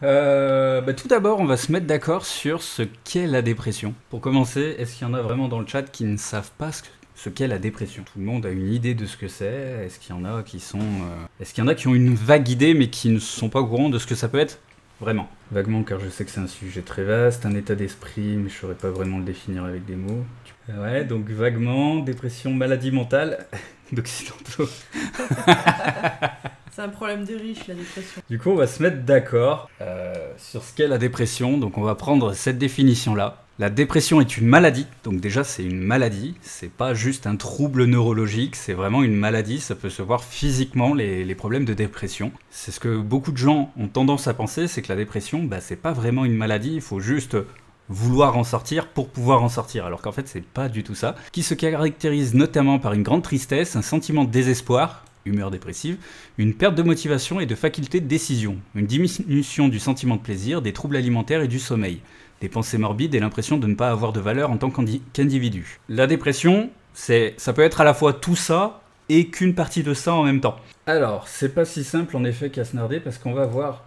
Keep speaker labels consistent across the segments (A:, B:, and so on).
A: Tout d'abord, on va se mettre d'accord sur ce qu'est la dépression. Pour commencer, est-ce qu'il y en a vraiment dans le chat qui ne savent pas ce qu'est la dépression? Tout le monde a une idée de ce que c'est. Est-ce qu'il y en a qui sont... Est-ce qu'il y en a qui ont une vague idée mais qui ne sont pas au courant de ce que ça peut être? Vraiment. Vaguement, car je sais que c'est un sujet très vaste, un état d'esprit, mais je ne saurais pas vraiment le définir avec des mots. Ouais, donc vaguement, dépression, maladie mentale d'occidentaux.
B: C'est un problème des riches, la dépression.
A: Du coup, on va se mettre d'accord sur ce qu'est la dépression. Donc, on va prendre cette définition-là. La dépression est une maladie. Donc, déjà, c'est une maladie. C'est pas juste un trouble neurologique. C'est vraiment une maladie. Ça peut se voir physiquement, les problèmes de dépression. C'est ce que beaucoup de gens ont tendance à penser, c'est que la dépression, c'est pas vraiment une maladie. Il faut juste vouloir en sortir pour pouvoir en sortir, alors qu'en fait c'est pas du tout ça, qui se caractérise notamment par une grande tristesse, un sentiment de désespoir, humeur dépressive, une perte de motivation et de faculté de décision, une diminution du sentiment de plaisir, des troubles alimentaires et du sommeil, des pensées morbides et l'impression de ne pas avoir de valeur en tant qu'individu. La dépression, ça peut être à la fois tout ça et qu'une partie de ça en même temps. Alors, c'est pas si simple en effet qu'à se narder parce qu'on va voir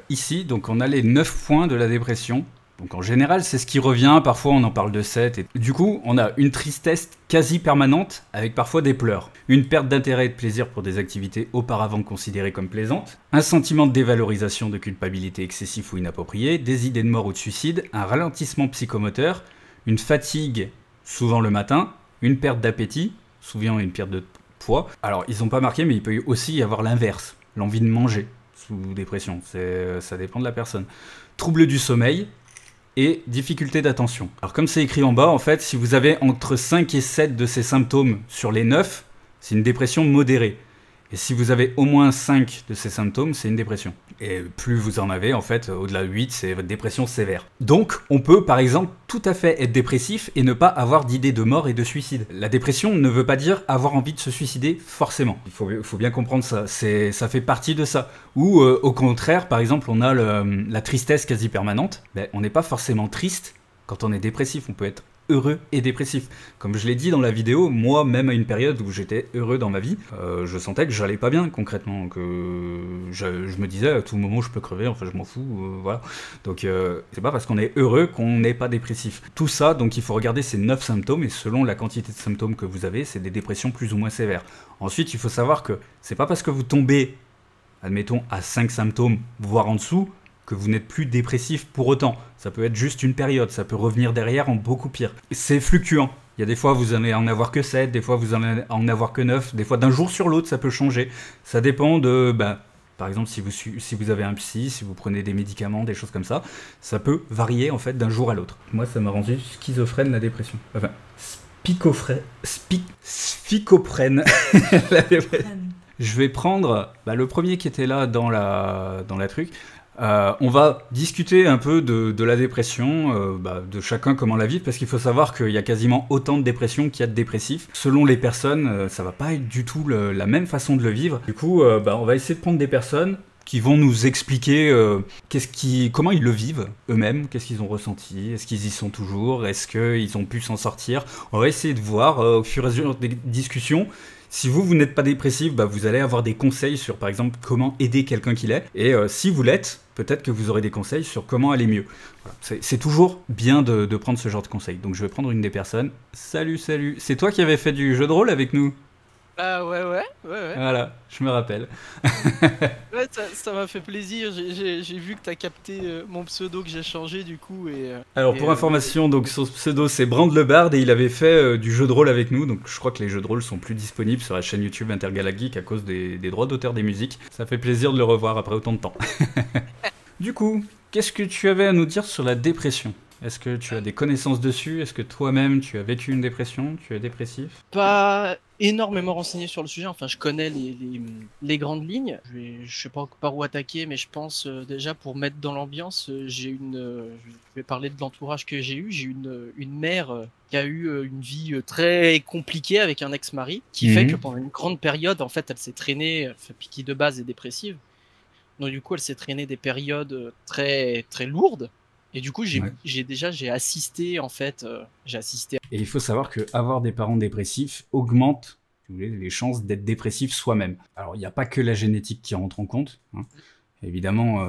A: ici, donc on a les 9 points de la dépression. Donc en général, c'est ce qui revient, parfois on en parle de 7. Et... Du coup, on a une tristesse quasi permanente, avec parfois des pleurs. Une perte d'intérêt et de plaisir pour des activités auparavant considérées comme plaisantes. Un sentiment de dévalorisation, de culpabilité excessif ou inappropriée. Des idées de mort ou de suicide. Un ralentissement psychomoteur. Une fatigue, souvent le matin. Une perte d'appétit, souvent une perte de poids. Alors, ils n'ont pas marqué, mais il peut aussi y avoir l'inverse. L'envie de manger sous dépression. Ça dépend de la personne. Trouble du sommeil. Et difficulté d'attention. Alors comme c'est écrit en bas, en fait, si vous avez entre 5 et 7 de ces symptômes sur les 9, c'est une dépression modérée. Et si vous avez au moins 5 de ces symptômes, c'est une dépression. Et plus vous en avez, en fait, au-delà de 8, c'est votre dépression sévère. Donc, on peut, par exemple, tout à fait être dépressif et ne pas avoir d'idée de mort et de suicide. La dépression ne veut pas dire avoir envie de se suicider, forcément. Il faut bien comprendre ça. Ça fait partie de ça. Ou, au contraire, par exemple, on a la tristesse quasi permanente. On n'est pas forcément triste quand on est dépressif. On peut être heureux et dépressif. Comme je l'ai dit dans la vidéo, moi, même à une période où j'étais heureux dans ma vie, je sentais que j'allais pas bien concrètement, que je me disais à tout moment je peux crever, enfin je m'en fous, voilà. Donc c'est pas parce qu'on est heureux qu'on n'est pas dépressif. Tout ça, donc il faut regarder ces 9 symptômes et selon la quantité de symptômes que vous avez, c'est des dépressions plus ou moins sévères. Ensuite, il faut savoir que c'est pas parce que vous tombez, admettons, à 5 symptômes, voire en dessous, que vous n'êtes plus dépressif pour autant. Ça peut être juste une période, ça peut revenir derrière en beaucoup pire. C'est fluctuant. Il y a des fois vous allez en avoir que 7, des fois vous allez en avoir que 9, des fois d'un jour sur l'autre ça peut changer. Ça dépend de... par exemple, si vous avez un psy, si vous prenez des médicaments, des choses comme ça, ça peut varier en fait d'un jour à l'autre. Moi ça m'a rendu schizophrène la dépression. Enfin, spicophrène la dépression. Je vais prendre le premier qui était là dans la truc. On va discuter un peu de la dépression, de chacun comment la vit, parce qu'il faut savoir qu'il y a quasiment autant de dépression qu'il y a de dépressifs. Selon les personnes, ça va pas être du tout la même façon de le vivre. Du coup, on va essayer de prendre des personnes qui vont nous expliquer comment ils le vivent eux-mêmes, qu'est-ce qu'ils ont ressenti, est-ce qu'ils y sont toujours, est-ce qu'ils ont pu s'en sortir. On va essayer de voir au fur et à mesure des discussions. Si vous n'êtes pas dépressif, vous allez avoir des conseils sur, par exemple, comment aider quelqu'un qui l'est. Et si vous l'êtes, peut-être que vous aurez des conseils sur comment aller mieux. Voilà. C'est toujours bien de prendre ce genre de conseils. Donc je vais prendre une des personnes. Salut, salut. C'est toi qui avais fait du jeu de rôle avec nous?
C: Ah ouais.
A: Voilà, je me rappelle.
C: Ouais, ça m'a fait plaisir. J'ai vu que t'as capté mon pseudo que j'ai changé du coup.
A: Alors pour information, donc son pseudo c'est Brand-le-Bard et il avait fait du jeu de rôle avec nous. Donc je crois que les jeux de rôle sont plus disponibles sur la chaîne YouTube Intergalactique à cause des droits d'auteur des musiques. Ça fait plaisir de le revoir après autant de temps. Du coup, qu'est-ce que tu avais à nous dire sur la dépression? Est-ce que tu as des connaissances dessus? Est-ce que toi-même tu as vécu une dépression? Tu es dépressif?
C: Pas énormément renseigné sur le sujet. Enfin, je connais les grandes lignes. Je sais pas par où attaquer, mais je pense déjà pour mettre dans l'ambiance, je vais parler de l'entourage que j'ai eu. J'ai une mère qui a eu une vie très compliquée avec un ex-mari, qui fait que pendant une grande période, en fait, elle s'est traînée, qui de base est dépressive. Donc du coup, elle s'est traînée des périodes très très lourdes. Et du coup, j'ai assisté en fait,
A: Et il faut savoir que avoir des parents dépressifs augmente, si vous voulez, les chances d'être dépressif soi-même. Alors, il n'y a pas que la génétique qui rentre en compte. Hein. Évidemment,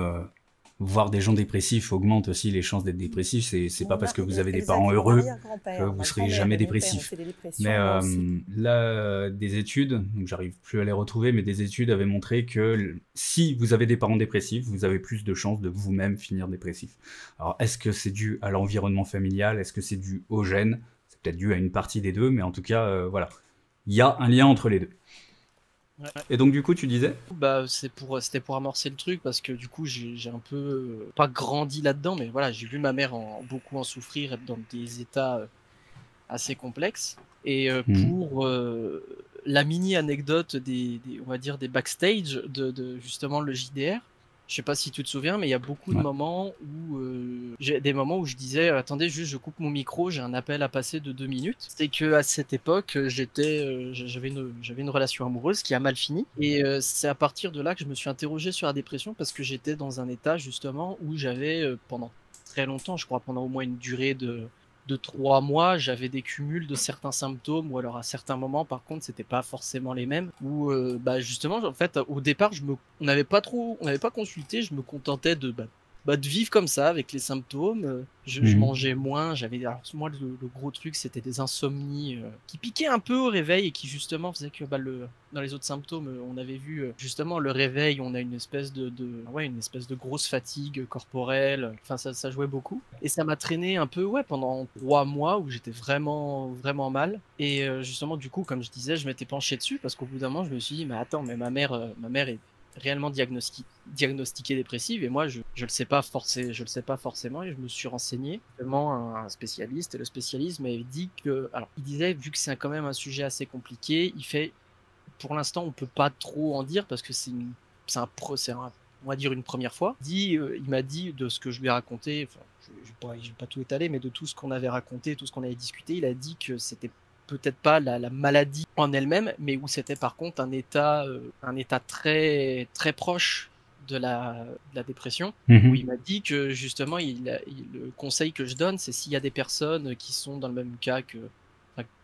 A: voir des gens dépressifs augmente aussi les chances d'être dépressif. C'est pas parce que vous avez des
D: exact,
A: parents
D: mon
A: heureux
D: arrière-grand-père,
A: que vous
D: ma
A: serez
D: grand-mère
A: jamais
D: et mon père ont
A: dépressif.
D: fait des dépressions,
A: Mais
D: moi aussi.
A: là, des études, donc j'arrive plus à les retrouver, mais des études avaient montré que si vous avez des parents dépressifs, vous avez plus de chances de vous-même finir dépressif. Alors, est-ce que c'est dû à l'environnement familial? Est-ce que c'est dû aux gènes? C'est peut-être dû à une partie des deux, mais en tout cas, voilà. Il y a un lien entre les deux.
C: Ouais.
A: Et donc, du coup, tu disais?
C: Bah, c'était pour amorcer le truc parce que du coup, j'ai un peu pas grandi là-dedans, mais voilà, j'ai vu ma mère beaucoup en souffrir, être dans des états assez complexes. Et pour la mini anecdote on va dire des backstage de justement le JDR, je sais pas si tu te souviens, mais il y a beaucoup de moments où j'ai des moments où je disais attendez, juste je coupe mon micro, j'ai un appel à passer de 2 minutes. C'est que à cette époque, j'avais une relation amoureuse qui a mal fini, et c'est à partir de là que je me suis interrogé sur la dépression parce que j'étais dans un état justement où j'avais pendant très longtemps, je crois pendant au moins une durée de 3 mois, j'avais des cumuls de certains symptômes, ou alors à certains moments, par contre, c'était pas forcément les mêmes. Où, bah justement, en fait, au départ, on n'avait pas consulté, je me contentais de vivre comme ça, avec les symptômes. Je mangeais moins, alors moi, le gros truc, c'était des insomnies qui piquaient un peu au réveil et qui justement faisaient que dans les autres symptômes, on avait vu justement le réveil, on a une espèce une espèce de grosse fatigue corporelle. Enfin, ça jouait beaucoup. Et ça m'a traîné un peu, pendant 3 mois où j'étais vraiment, vraiment mal. Et justement, du coup, comme je disais, je m'étais penché dessus parce qu'au bout d'un moment, je me suis dit, mais attends, mais ma mère est réellement diagnostiquée dépressive, et moi je le sais pas forcément, et je me suis renseigné vraiment un spécialiste, et le spécialiste m'avait dit que, alors il disait, vu que c'est quand même un sujet assez compliqué, pour l'instant on peut pas trop en dire parce que on va dire une première fois. Il m'a dit de ce que je lui ai raconté, enfin je vais pas tout étaler, mais de tout ce qu'on avait raconté, tout ce qu'on avait discuté, il a dit que c'était peut-être pas la maladie en elle-même, mais où c'était par contre un état très, très proche de la dépression, où il m'a dit que justement, le conseil que je donne, c'est s'il y a des personnes qui sont dans le même cas que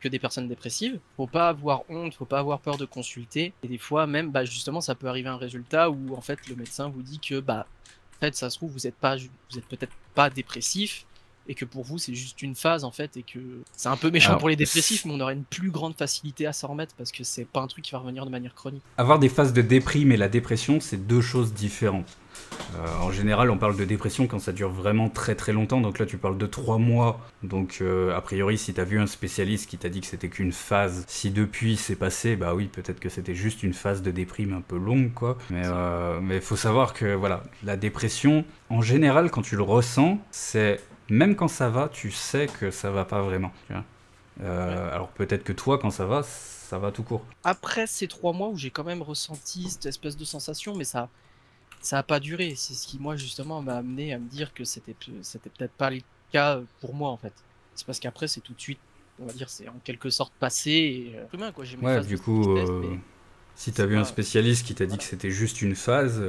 C: des personnes dépressives, faut pas avoir honte, faut pas avoir peur de consulter, et des fois même, justement, ça peut arriver à un résultat où en fait le médecin vous dit que en fait, ça se trouve, vous êtes peut-être pas dépressif, et que pour vous c'est juste une phase en fait, et que c'est un peu méchant
A: Alors,
C: pour les dépressifs, mais on aurait une plus grande facilité à s'en remettre parce que c'est pas un truc qui va revenir de manière chronique.
A: Avoir des phases de déprime et la dépression, c'est deux choses différentes. En général, on parle de dépression quand ça dure vraiment très très longtemps, donc là tu parles de 3 mois, donc a priori si t'as vu un spécialiste qui t'a dit que c'était qu'une phase, si depuis c'est passé, bah oui, peut-être que c'était juste une phase de déprime un peu longue, quoi. Mais faut savoir que voilà, la dépression, en général, quand tu le ressens, c'est... Même quand ça va, tu sais que ça va pas vraiment. Tu vois. Alors peut-être que toi, quand ça va tout court.
C: Après ces 3 mois où j'ai quand même ressenti cette espèce de sensation, mais ça a pas duré. C'est ce qui, moi, justement, m'a amené à me dire que c'était peut-être pas le cas pour moi, en fait. C'est parce qu'après, c'est tout de suite, on va dire, c'est en quelque sorte passé. Et, humain, quoi. J'ai mes phases
A: du
C: de
A: coup...
C: tristesse, mais...
A: Si tu as vu un spécialiste qui t'a dit que c'était juste une phase,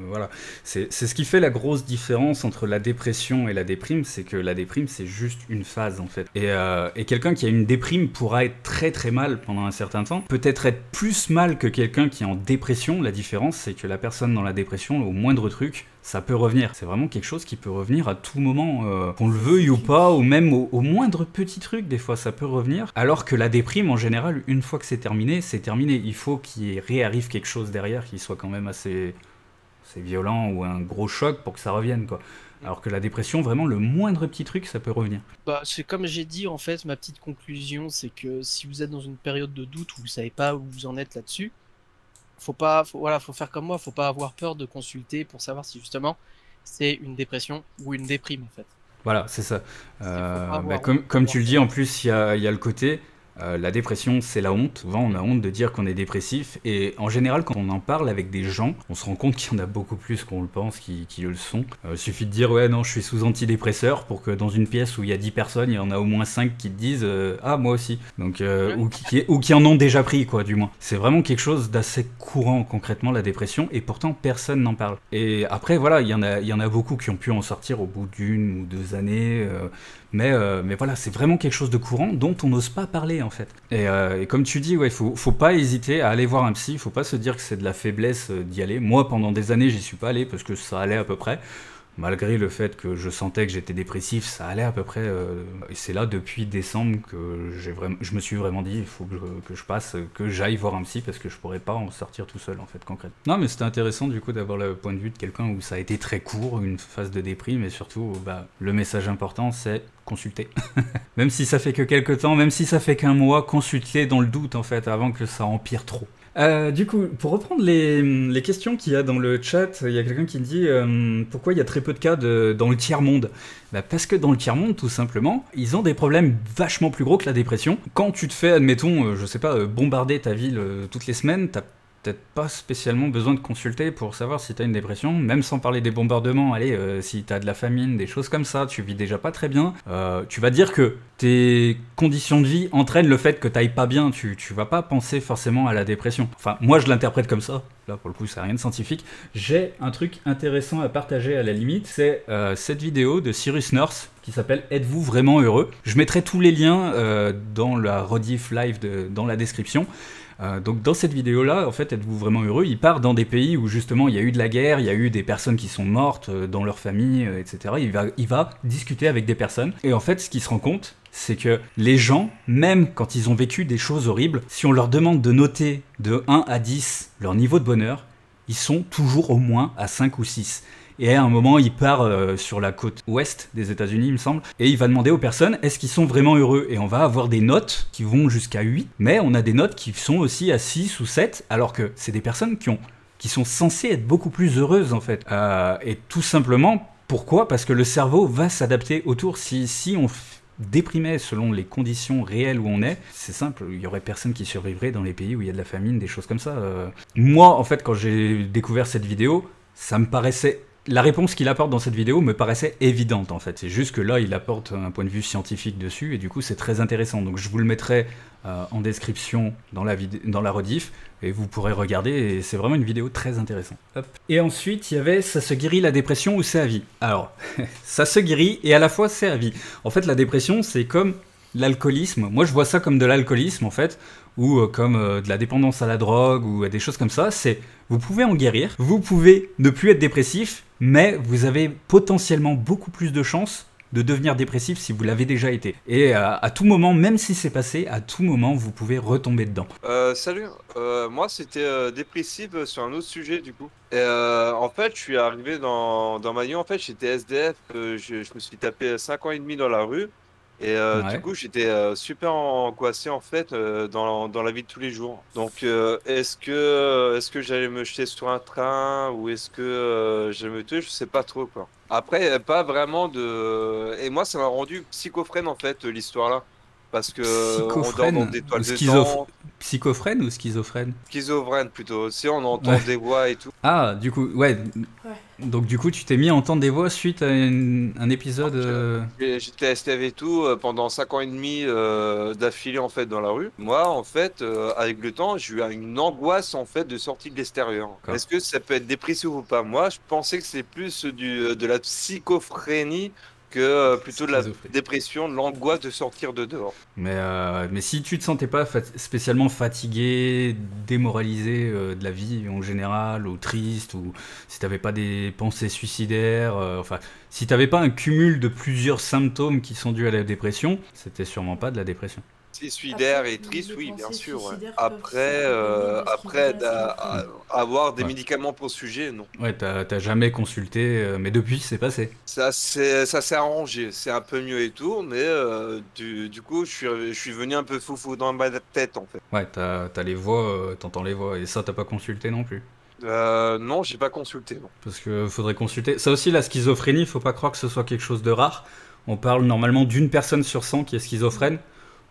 A: voilà. C'est ce qui fait la grosse différence entre la dépression et la déprime, c'est que la déprime, c'est juste une phase, en fait. Et quelqu'un qui a une déprime pourra être très très mal pendant un certain temps, peut-être être plus mal que quelqu'un qui est en dépression. La différence, c'est que la personne dans la dépression, au moindre truc, ça peut revenir. C'est vraiment quelque chose qui peut revenir à tout moment, qu'on le veuille ou pas, ou même au moindre petit truc, des fois ça peut revenir. Alors que la déprime, en général, une fois que c'est terminé, c'est terminé. Il faut qu'il réarrive quelque chose derrière qui soit quand même assez violent, ou un gros choc pour que ça revienne, quoi. Alors que la dépression, vraiment, le moindre petit truc, ça peut revenir.
C: C'est comme j'ai dit, en fait, ma petite conclusion, c'est que si vous êtes dans une période de doute où vous savez pas où vous en êtes là-dessus, faut faire comme moi, faut pas avoir peur de consulter pour savoir si justement c'est une dépression ou une déprime, en fait.
A: Voilà, c'est ça. Comme tu le dis, en plus, il y a le côté... la dépression, c'est la honte. Souvent, on a honte de dire qu'on est dépressif. Et en général, quand on en parle avec des gens, on se rend compte qu'il y en a beaucoup plus qu'on le pense qui le sont. Suffit de dire, ouais, non, je suis sous antidépresseur, pour que dans une pièce où il y a 10 personnes, il y en a au moins 5 qui te disent, ah, moi aussi. Donc, ou qui en ont déjà pris, quoi, du moins. C'est vraiment quelque chose d'assez courant, concrètement, la dépression. Et pourtant, personne n'en parle. Et après, voilà, il y en a beaucoup qui ont pu en sortir au bout d'1 ou 2 années. Mais voilà, c'est vraiment quelque chose de courant dont on n'ose pas parler, en fait. Et comme tu dis, ouais, faut pas hésiter à aller voir un psy, faut pas se dire que c'est de la faiblesse d'y aller. Moi, pendant des années, j'y suis pas allé parce que ça allait à peu près. malgré le fait que je sentais que j'étais dépressif, ça allait à peu près. Et c'est là depuis décembre que je me suis vraiment dit, il faut que j'aille voir un psy parce que je pourrais pas en sortir tout seul en fait concrètement. Non mais c'était intéressant du coup d'avoir le point de vue de quelqu'un où ça a été très court, une phase de déprime, mais surtout le message important c'est consulter. Même si ça fait que quelques temps, même si ça fait qu'un mois, consulter dans le doute en fait avant que ça empire trop. Du coup, pour reprendre les questions qu'il y a dans le chat, il y a quelqu'un qui dit pourquoi il y a très peu de cas dans le tiers-monde. Parce que dans le tiers-monde, tout simplement, ils ont des problèmes vachement plus gros que la dépression. Quand tu te fais, admettons, je sais pas, bombarder ta ville toutes les semaines, t'as peut-être pas spécialement besoin de consulter pour savoir si t'as une dépression, même sans parler des bombardements. Allez, si t'as de la famine, des choses comme ça, tu vis déjà pas très bien, tu vas dire que tes conditions de vie entraînent le fait que t'ailles pas bien, tu vas pas penser forcément à la dépression. Enfin, moi je l'interprète comme ça, là pour le coup ça n'a rien de scientifique. J'ai un truc intéressant à partager à la limite, c'est cette vidéo de Cyrus North qui s'appelle « Êtes-vous vraiment heureux ?» Je mettrai tous les liens dans la rediff live dans la description. Donc dans cette vidéo-là, en fait, êtes-vous vraiment heureux? Il part dans des pays où justement il y a eu de la guerre, il y a eu des personnes qui sont mortes dans leur famille, etc. Il va discuter avec des personnes. Et en fait, ce qu'il se rend compte, c'est que les gens, même quand ils ont vécu des choses horribles, si on leur demande de noter de 1 à 10 leur niveau de bonheur, ils sont toujours au moins à 5 ou 6. Et à un moment, il part sur la côte ouest des États-Unis, il me semble, et il va demander aux personnes est-ce qu'ils sont vraiment heureux. Et on va avoir des notes qui vont jusqu'à 8, mais on a des notes qui sont aussi à 6 ou 7, alors que c'est des personnes qui sont censées être beaucoup plus heureuses en fait. Et tout simplement, pourquoi? Parce que le cerveau va s'adapter autour. Si on déprimait selon les conditions réelles où on est, c'est simple, il y aurait personne qui survivrait dans les pays où il y a de la famine, des choses comme ça. Moi, en fait, quand j'ai découvert cette vidéo, ça me paraissait... La réponse qu'il apporte dans cette vidéo me paraissait évidente en fait, c'est juste que là il apporte un point de vue scientifique dessus et du coup c'est très intéressant. Donc je vous le mettrai en description dans la rediff et vous pourrez regarder et c'est vraiment une vidéo très intéressante. Hop. Et ensuite il y avait ça se guérit la dépression ou c'est à vie. Alors ça se guérit et à la fois c'est à vie. En fait la dépression c'est comme l'alcoolisme, moi je vois ça comme de l'alcoolisme en fait, ou comme de la dépendance à la drogue ou à des choses comme ça, c'est vous pouvez en guérir, vous pouvez ne plus être dépressif, mais vous avez potentiellement beaucoup plus de chances de devenir dépressif si vous l'avez déjà été. Et à tout moment, même si c'est passé, à tout moment, vous pouvez retomber dedans.
D: Salut, moi c'était dépressif sur un autre sujet du coup. Et en fait, je suis arrivé dans ma vie, en fait, j'étais SDF, je me suis tapé 5 ans et demi dans la rue. Et du
A: Ouais.
D: coup, j'étais super angoissé en fait dans la vie de tous les jours. Donc, est-ce que j'allais me jeter sur un train ou est-ce que j'allais me tuer? Je sais pas trop quoi. Après, pas vraiment de. Et moi, ça m'a rendu schizophrène en fait l'histoire là, parce que on dort dans
A: Psychophrène
D: des
A: ou
D: toiles de tente,
A: Psychophrène ou schizophrène?
D: schizophrène plutôt. Si on entend
A: Ouais.
D: des voix et tout.
A: Ah, du coup, ouais.
B: Ouais.
A: Donc du coup, tu t'es mis à entendre des voix suite à un épisode...
D: J'étais STF et tout pendant 5 ans et demi d'affilée en fait dans la rue. Moi en fait avec le temps j'ai eu une angoisse en fait de sortie de l'extérieur.
A: D'accord.
D: Est-ce que ça peut être dépressif ou pas? Moi je pensais que c'est plus de la psychophrénie que plutôt de la
A: Schizophrénie.
D: dépression, de l'angoisse de sortir de dehors.
A: Mais si tu te sentais pas spécialement fatigué, démoralisé de la vie en général, ou triste, ou si t'avais pas des pensées suicidaires, enfin, si t'avais pas un cumul de plusieurs symptômes qui sont dus à la dépression, c'était sûrement pas de la dépression.
D: C'est suicidaire
B: Après,
D: et triste,
B: les
D: oui, bien
B: pensées
D: sûr. Ouais.
B: suicidaires peuvent
D: Après,
B: s'accompagner de ce qui va passer après.
D: avoir des
A: Ouais.
D: médicaments pour ce sujet, non.
A: Ouais, t'as jamais consulté, mais depuis c'est passé.
D: Ça s'est arrangé, c'est un peu mieux et tout, mais du coup, je suis venu un peu foufou dans ma tête en fait.
A: Ouais, t'as les voix, t'entends les voix, et ça t'as pas consulté non plus.
D: Non, j'ai pas consulté, non.
A: Parce que faudrait consulter. Ça aussi, la schizophrénie, faut pas croire que ce soit quelque chose de rare. On parle normalement d'une personne sur 100 qui est schizophrène.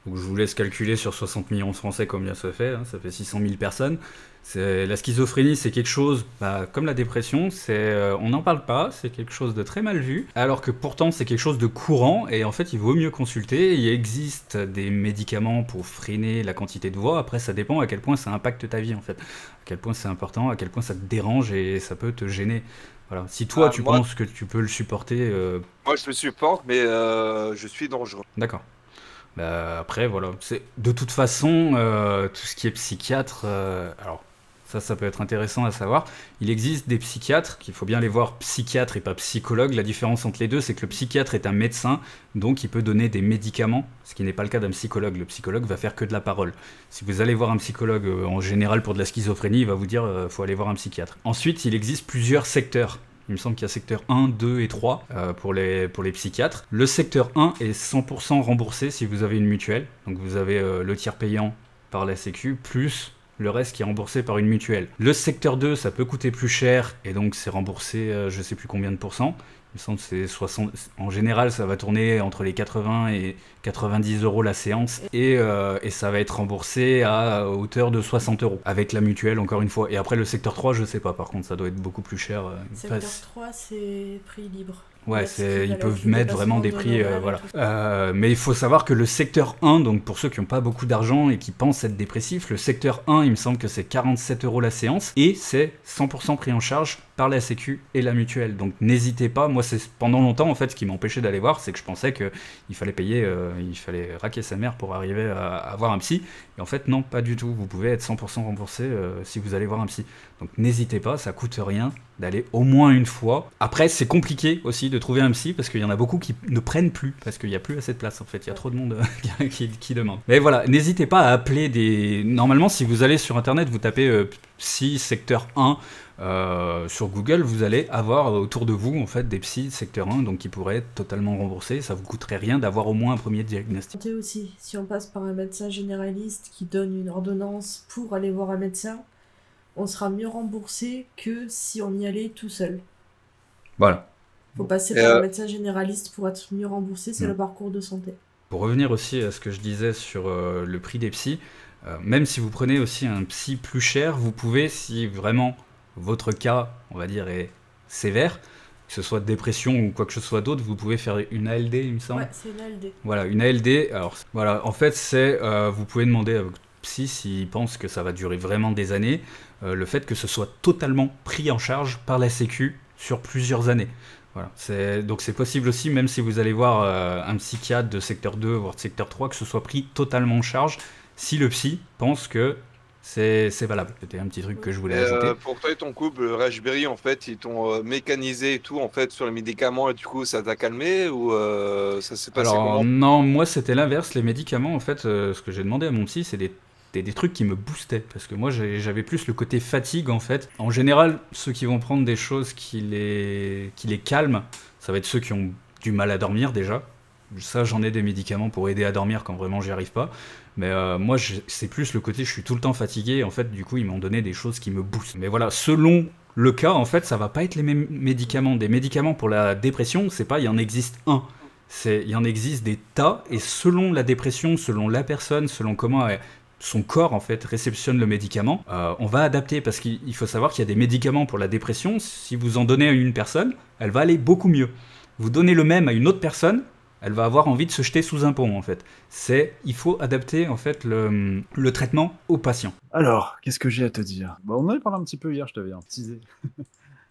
A: Donc je vous laisse calculer sur 60 millions de Français combien ça fait, hein, ça fait 600 000 personnes. La schizophrénie, c'est quelque chose, comme la dépression, on n'en parle pas, c'est quelque chose de très mal vu, alors que pourtant c'est quelque chose de courant, et en fait il vaut mieux consulter. Il existe des médicaments pour freiner la quantité de voix, après ça dépend à quel point ça impacte ta vie en fait, à quel point c'est important, à quel point ça te dérange et ça peut te gêner. Voilà. Si toi tu
D: Moi,
A: penses que tu peux le supporter,
D: moi, je le supporte, mais je suis dangereux.
A: d'accord. Après, voilà. De toute façon, tout ce qui est psychiatre, alors Ça peut être intéressant à savoir. Il existe des psychiatres, qu'il faut bien les voir psychiatre et pas psychologue. La différence entre les deux, c'est que le psychiatre est un médecin, donc il peut donner des médicaments, ce qui n'est pas le cas d'un psychologue. Le psychologue va faire que de la parole. Si vous allez voir un psychologue en général pour de la schizophrénie, il va vous dire faut aller voir un psychiatre. Ensuite, il existe plusieurs secteurs. Il me semble qu'il y a secteur 1, 2 et 3 pour les psychiatres. Le secteur 1 est 100% remboursé si vous avez une mutuelle. Donc vous avez le tiers payant par la Sécu, plus le reste qui est remboursé par une mutuelle. Le secteur 2, ça peut coûter plus cher, et donc c'est remboursé je sais plus combien de pourcents. Il me semble que c'est 60... En général, ça va tourner entre les 80 et 90 euros la séance, et ça va être remboursé à hauteur de 60 euros, avec la mutuelle, encore une fois. Et après, le secteur 3, je sais pas, par contre, ça doit être beaucoup plus cher.
E: Secteur 3, c'est prix libre.
A: Ouais, ils peuvent mettre vraiment des prix, voilà. Mais il faut savoir que le secteur 1, donc pour ceux qui n'ont pas beaucoup d'argent et qui pensent être dépressifs, le secteur 1, il me semble que c'est 47 euros la séance, et c'est 100% pris en charge par la Sécu et la mutuelle. Donc n'hésitez pas, moi c'est pendant longtemps en fait ce qui m'empêchait d'aller voir, c'est que je pensais qu'il fallait payer, il fallait raquer sa mère pour arriver à avoir un psy, et en fait non, pas du tout, vous pouvez être 100% remboursé si vous allez voir un psy. Donc n'hésitez pas, ça coûte rien d'aller au moins une fois. Après c'est compliqué aussi de trouver un psy parce qu'il y en a beaucoup qui ne prennent plus parce qu'il n'y a plus assez de place en fait, il y a trop de monde qui demande. Mais voilà, n'hésitez pas à appeler des... Normalement si vous allez sur internet, vous tapez psy secteur 1 sur Google, vous allez avoir autour de vous en fait des psys secteur 1 donc qui pourraient être totalement remboursés, ça vous coûterait rien d'avoir au moins un premier diagnostic.
E: Aussi, si on passe par un médecin généraliste qui donne une ordonnance pour aller voir un médecin, on sera mieux remboursé que si on y allait tout seul.
A: Voilà.
E: Faut passer par un médecin généraliste pour être mieux remboursé, c'est le parcours de santé.
A: Pour revenir aussi à ce que je disais sur le prix des psys, même si vous prenez aussi un psy plus cher, vous pouvez, si vraiment votre cas, on va dire, est sévère, que ce soit de dépression ou quoi que ce soit d'autre, vous pouvez faire une ALD, il me semble.
E: Ouais, c'est une ALD.
A: Voilà, une ALD. Alors, voilà, en fait, c'est, vous pouvez demander à votre psy s'il pense que ça va durer vraiment des années, le fait que ce soit totalement pris en charge par la Sécu sur plusieurs années. Voilà. Donc c'est possible aussi, même si vous allez voir un psychiatre de secteur 2, voire de secteur 3, que ce soit pris totalement en charge, si le psy pense que c'est valable. C'était un petit truc que je voulais ajouter.
B: Pour toi et ton couple, Raspberry, en fait, ils t'ont mécanisé et tout, en fait, sur les médicaments, et du coup, ça t'a calmé, ou ça s'est passé comment?
A: Non, moi c'était l'inverse. Les médicaments, en fait, ce que j'ai demandé à mon psy, c'est des trucs qui me boostaient, parce que moi j'avais plus le côté fatigue en fait. En général, ceux qui vont prendre des choses qui les calment, ça va être ceux qui ont du mal à dormir déjà. Ça, j'en ai des médicaments pour aider à dormir quand vraiment j'y arrive pas. Mais moi, c'est plus le côté je suis tout le temps fatigué. En fait, du coup, ils m'ont donné des choses qui me boostent. Mais voilà, selon le cas, en fait, ça va pas être les mêmes médicaments. Des médicaments pour la dépression, c'est pas il y en existe un. Il y en existe des tas, et selon la dépression, selon la personne, selon comment son corps en fait réceptionne le médicament, on va adapter, parce qu'il faut savoir qu'il y a des médicaments pour la dépression, si vous en donnez à une personne, elle va aller beaucoup mieux. Vous donnez le même à une autre personne, elle va avoir envie de se jeter sous un pont en fait. Il faut adapter en fait le traitement au patient.
F: Alors, qu'est-ce que j'ai à te dire? On en avait parlé un petit peu hier, je t'avais teasé.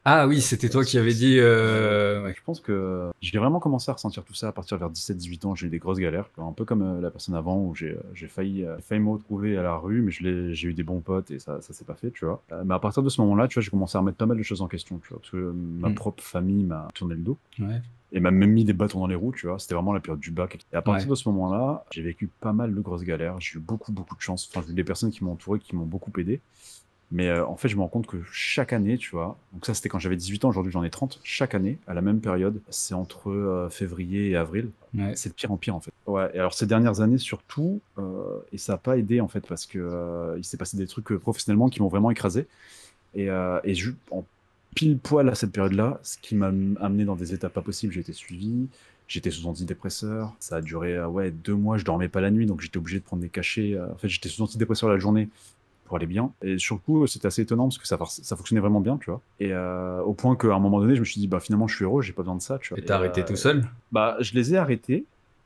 A: Ah oui, c'était toi qui avais dit... Ouais.
F: Je pense que j'ai vraiment commencé à ressentir tout ça à partir vers 17-18 ans. J'ai eu des grosses galères, un peu comme la personne avant, où j'ai failli me retrouver à la rue, mais j'ai eu des bons potes et ça s'est pas fait, tu vois. Mais à partir de ce moment-là, tu vois, j'ai commencé à remettre pas mal de choses en question, tu vois, parce que ma propre famille m'a tourné le dos.
A: Ouais.
F: Et m'a même mis des bâtons dans les roues, tu vois. C'était vraiment la période du bac. Et à partir de ce moment-là, j'ai vécu pas mal de grosses galères. J'ai eu beaucoup de chance. Enfin, j'ai eu des personnes qui m'ont entouré, qui m'ont beaucoup aidé. Mais en fait, je me rends compte que chaque année, tu vois, donc ça c'était quand j'avais 18 ans, aujourd'hui j'en ai 30, chaque année, à la même période, c'est entre février et avril, c'est de pire en pire en fait. Ouais, et alors ces dernières années surtout, et ça n'a pas aidé en fait, parce que il s'est passé des trucs professionnellement qui m'ont vraiment écrasé. Et en pile poil à cette période-là, ce qui m'a amené dans des états pas possibles, j'ai été suivi, j'étais sous antidépresseur, ça a duré 2 mois, je dormais pas la nuit, donc j'étais obligé de prendre des cachets, en fait j'étais sous antidépresseur la journée, pour aller bien. Et sur le coup, c'était assez étonnant parce que ça fonctionnait vraiment bien, tu vois. Et au point qu'à un moment donné, je me suis dit, finalement, je suis heureux, j'ai pas besoin de ça, tu vois.
A: Et t'as arrêté tout seul?
F: Je les ai arrêtés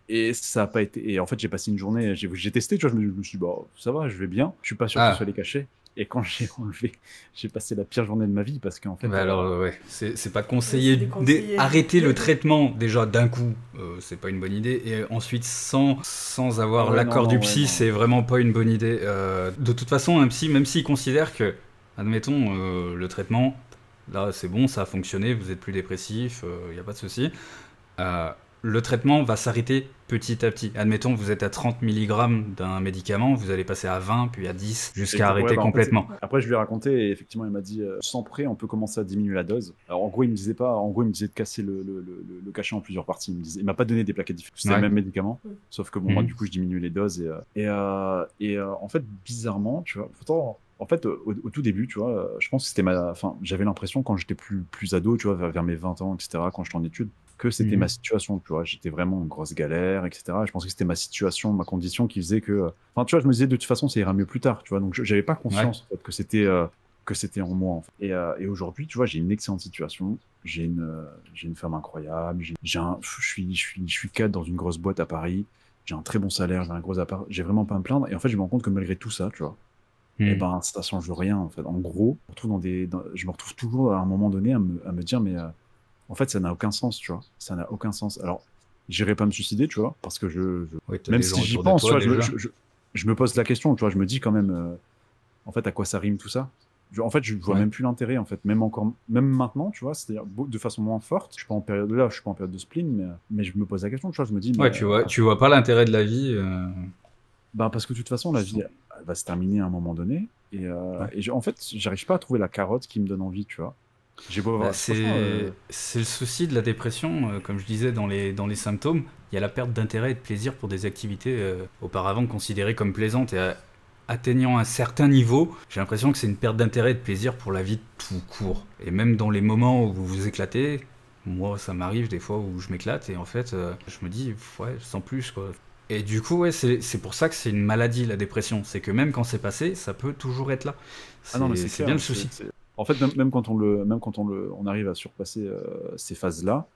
F: et ça a pas été. Et en fait, j'ai passé une journée, j'ai testé, tu vois, je me suis dit, ça va, je vais bien. Je suis pas sûr que ce soit les cachets. Et quand j'ai enlevé, j'ai passé la pire journée de ma vie parce qu'en fait.
A: Alors, ouais, c'est pas conseillé. Arrêter le traitement déjà d'un coup, c'est pas une bonne idée. Et ensuite, sans avoir l'accord du psy, c'est vraiment pas une bonne idée. De toute façon, un psy, même s'il considère que admettons, le traitement, là c'est bon, ça a fonctionné, vous êtes plus dépressif, il n'y a pas de souci. Le traitement va s'arrêter petit à petit. Admettons, vous êtes à 30 mg d'un médicament, vous allez passer à 20, puis à 10, jusqu'à arrêter complètement.
F: Après, je lui ai raconté, et effectivement, il m'a dit, sans prêt, on peut commencer à diminuer la dose. Alors, en gros, il me disait de casser le cachet en plusieurs parties. Il m'a pas donné des plaquettes différentes. C'était le même médicament, sauf que bon, moi, du coup, je diminue les doses. En fait, bizarrement, tu vois, pourtant, en fait, au tout début, tu vois, je pense que c'était j'avais l'impression quand j'étais plus ado, tu vois, vers mes 20 ans, etc., quand j'étais en études, que c'était ma situation, tu vois, j'étais vraiment en grosse galère, etc. Je pensais que c'était ma situation, ma condition qui faisait que... Enfin, tu vois, je me disais, de toute façon, ça ira mieux plus tard, tu vois, donc j'avais pas conscience en fait, que c'était en moi, en fait. Et aujourd'hui, tu vois, j'ai une excellente situation, j'ai une femme incroyable, je suis cadre dans une grosse boîte à Paris, j'ai un très bon salaire, j'ai un gros appart, j'ai vraiment pas à me plaindre, et en fait, je me rends compte que malgré tout ça, tu vois, et ben, ça change rien, en fait. En gros, je me retrouve toujours à un moment donné à me dire, mais... en fait, ça n'a aucun sens, tu vois. Ça n'a aucun sens. Alors, j'irai pas me suicider, tu vois, parce que même si j'y pense, tu vois, je me pose la question, tu vois, je me dis quand même, en fait, à quoi ça rime tout ça? En fait, je vois même plus l'intérêt, en fait, même maintenant, tu vois, c'est-à-dire de façon moins forte. Je suis pas en période de spleen, mais je me pose la question, tu vois, je me dis.
A: Ouais, tu vois pas l'intérêt de la vie.
F: Bah, parce que de toute façon, la vie, elle va se terminer à un moment donné, en fait, j'arrive pas à trouver la carotte qui me donne envie, tu vois.
A: C'est le souci de la dépression, comme je disais dans les symptômes, il y a la perte d'intérêt et de plaisir pour des activités auparavant considérées comme plaisantes, et atteignant un certain niveau, j'ai l'impression que c'est une perte d'intérêt et de plaisir pour la vie tout court. Et même dans les moments où vous vous éclatez, moi ça m'arrive des fois où je m'éclate et en fait je me dis ouais, sans plus quoi. Et du coup ouais, c'est pour ça que c'est une maladie la dépression, c'est que même quand c'est passé, ça peut toujours être là.
F: Ah non, mais c'est
A: bien le souci.
F: En fait, même quand on arrive à surpasser ces phases-là,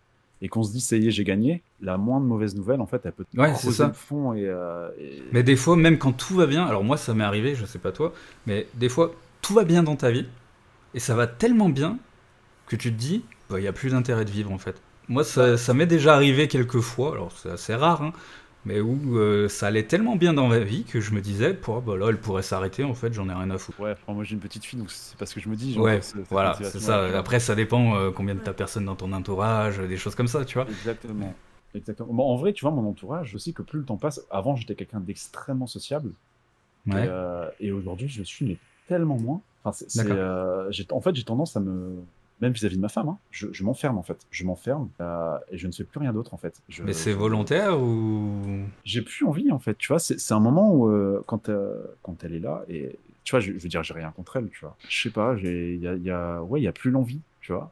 F: et qu'on se dit ça y est, j'ai gagné, la moindre mauvaise nouvelle, en fait, elle peut creuser le fond.
A: Mais des fois, même quand tout va bien, alors moi ça m'est arrivé, je sais pas toi, mais des fois tout va bien dans ta vie, et ça va tellement bien que tu te dis, il n'y a plus d'intérêt de vivre en fait. Moi ça m'est déjà arrivé quelques fois, alors c'est assez rare, hein, mais où ça allait tellement bien dans ma vie que je me disais, bah là elle pourrait s'arrêter, en fait j'en ai rien à foutre.
F: Ouais, moi j'ai une petite fille, donc c'est parce que je me dis.
A: Ouais, voilà, c'est ça. Après ça dépend combien de ta personne dans ton entourage, des choses comme ça, tu vois.
F: Exactement. Bon, en vrai, tu vois, mon entourage aussi, que plus le temps passe, avant j'étais quelqu'un d'extrêmement sociable, et aujourd'hui je suis tellement moins. Enfin, en fait j'ai tendance à même vis-à-vis de ma femme, hein, je m'enferme en fait. Je m'enferme et je ne fais plus rien d'autre en fait.
A: Mais c'est volontaire ou...
F: J'ai plus envie en fait, tu vois. C'est un moment où quand elle est là, et tu vois, je veux dire, j'ai rien contre elle, tu vois. Je sais pas, il y a plus l'envie, tu vois.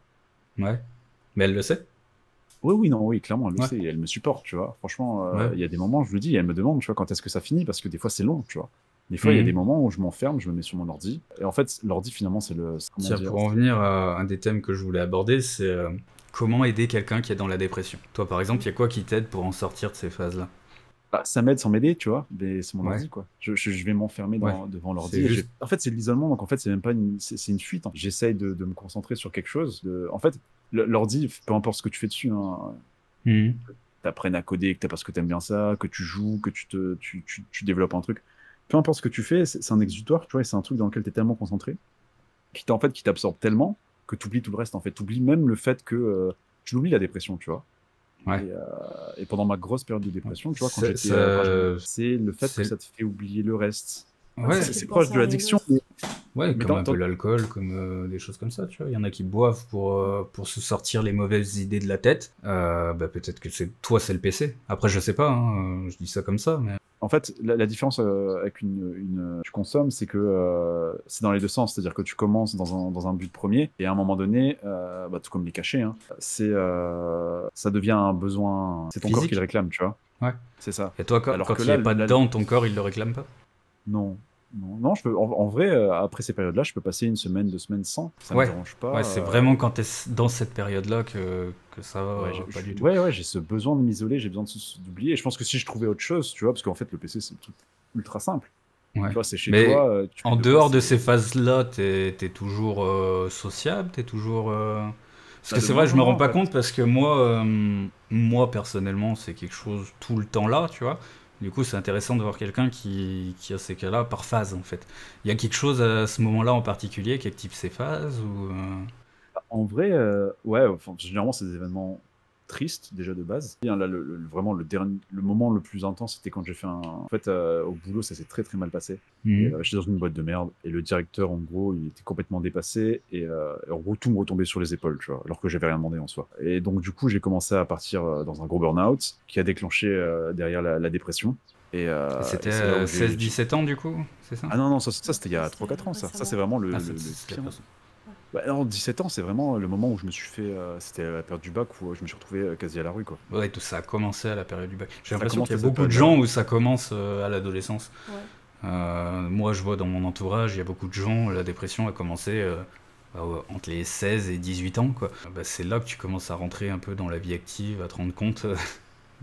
A: Ouais. Mais elle le sait.
F: Oui, clairement, elle le sait, et elle me supporte, tu vois. Franchement, il y a des moments, je lui dis, et elle me demande, tu vois, quand est-ce que ça finit, parce que des fois c'est long, tu vois. Des fois, il y a des moments où je m'enferme, je me mets sur mon ordi. Et en fait, l'ordi, finalement, c'est le...
A: Tiens, pour en venir à un des thèmes que je voulais aborder, c'est comment aider quelqu'un qui est dans la dépression. Toi, par exemple, il y a quoi qui t'aide pour en sortir de ces phases-là?
F: Bah, ça m'aide sans m'aider, tu vois. Mais c'est mon ordi, quoi. Je vais m'enfermer devant l'ordi. En fait, c'est de l'isolement, donc en fait, c'est même pas c'est une fuite. Hein. J'essaye de me concentrer sur quelque chose. En fait, l'ordi, peu importe ce que tu fais dessus, hein, t'apprennes à coder, que t'as parce que t'aimes bien ça, que tu joues, que tu développes un truc. Peu importe ce que tu fais, c'est un exutoire, tu vois, et c'est un truc dans lequel tu es tellement concentré, qui t'absorbe tellement que tu oublies tout le reste, en fait. Tu oublies même le fait que... tu l'oublies, la dépression, tu vois.
A: Ouais.
F: Et pendant ma grosse période de dépression, tu vois, c'est le fait que ça te fait oublier le reste.
A: Ouais,
F: c'est proche de l'addiction.
A: Ouais, comme un peu l'alcool, comme des choses comme ça, tu vois. Il y en a qui boivent pour se sortir les mauvaises idées de la tête. Peut-être que c'est le PC. Après, je sais pas, hein, je dis ça comme ça, mais...
F: En fait, la différence avec tu consommes, c'est que c'est dans les deux sens. C'est-à-dire que tu commences dans un but premier, et à un moment donné, tout comme les cachets, hein, ça devient un besoin. C'est ton corps qui le réclame, tu vois.
A: Ouais.
F: C'est ça.
A: Et toi, quand il n'y a pas dedans, ton corps, il le réclame pas?
F: Non, je peux. En vrai, après ces périodes-là, je peux passer 1 semaine, 2 semaines sans. Ça me dérange pas.
A: Ouais, c'est vraiment quand t'es dans cette période-là que ça va pas du tout.
F: Ouais, j'ai ce besoin de m'isoler, j'ai besoin d'oublier. Et je pense que si je trouvais autre chose, tu vois, parce qu'en fait, le PC, c'est un truc ultra simple.
A: Ouais.
F: Tu vois, c'est chez
A: toi. En dehors de ces phases-là, t'es toujours sociable, t'es toujours. Parce que c'est vrai, je me rends pas compte parce que moi personnellement, c'est quelque chose tout le temps là, tu vois. Du coup, c'est intéressant de voir quelqu'un qui a ces cas-là par phase, en fait. Il y a quelque chose à ce moment-là en particulier qui active ces phases ou
F: En vrai, ouais, enfin, généralement, c'est des événements tristes, déjà de base. Et, hein, là, vraiment, le moment le plus intense, c'était quand j'ai fait un. En fait, au boulot, ça s'est très très mal passé. Et, j'étais dans une boîte de merde. Et le directeur, en gros, il était complètement dépassé. Et en gros, tout me retombait sur les épaules, tu vois, alors que j'avais rien demandé en soi. Et donc, du coup, j'ai commencé à partir dans un gros burn-out qui a déclenché derrière la dépression. Et
A: C'était
F: et c'est là où
A: 16-17 ans, du coup, c'est ça?
F: Ah non, non, ça c'était il y a 3-4 ans, ça. Ça, c'est vraiment
A: Ah,
F: le
A: c'est
F: pire.
A: pire.
F: Bah, non, 17 ans, c'est vraiment le moment où je me suis fait. C'était la période du bac où je me suis retrouvé quasi à la rue, quoi.
A: Ouais, tout ça a commencé à la période du bac. J'ai
F: Ça
A: l'impression
F: commence
A: qu'il y a
F: à cette
A: beaucoup de
F: période-là.
A: gens où ça commence à l'adolescence.
E: Ouais.
A: Moi, je vois dans mon entourage, il y a beaucoup de gens, la dépression a commencé entre les 16 et 18 ans, quoi. Bah, c'est là que tu commences à rentrer un peu dans la vie active, à te rendre compte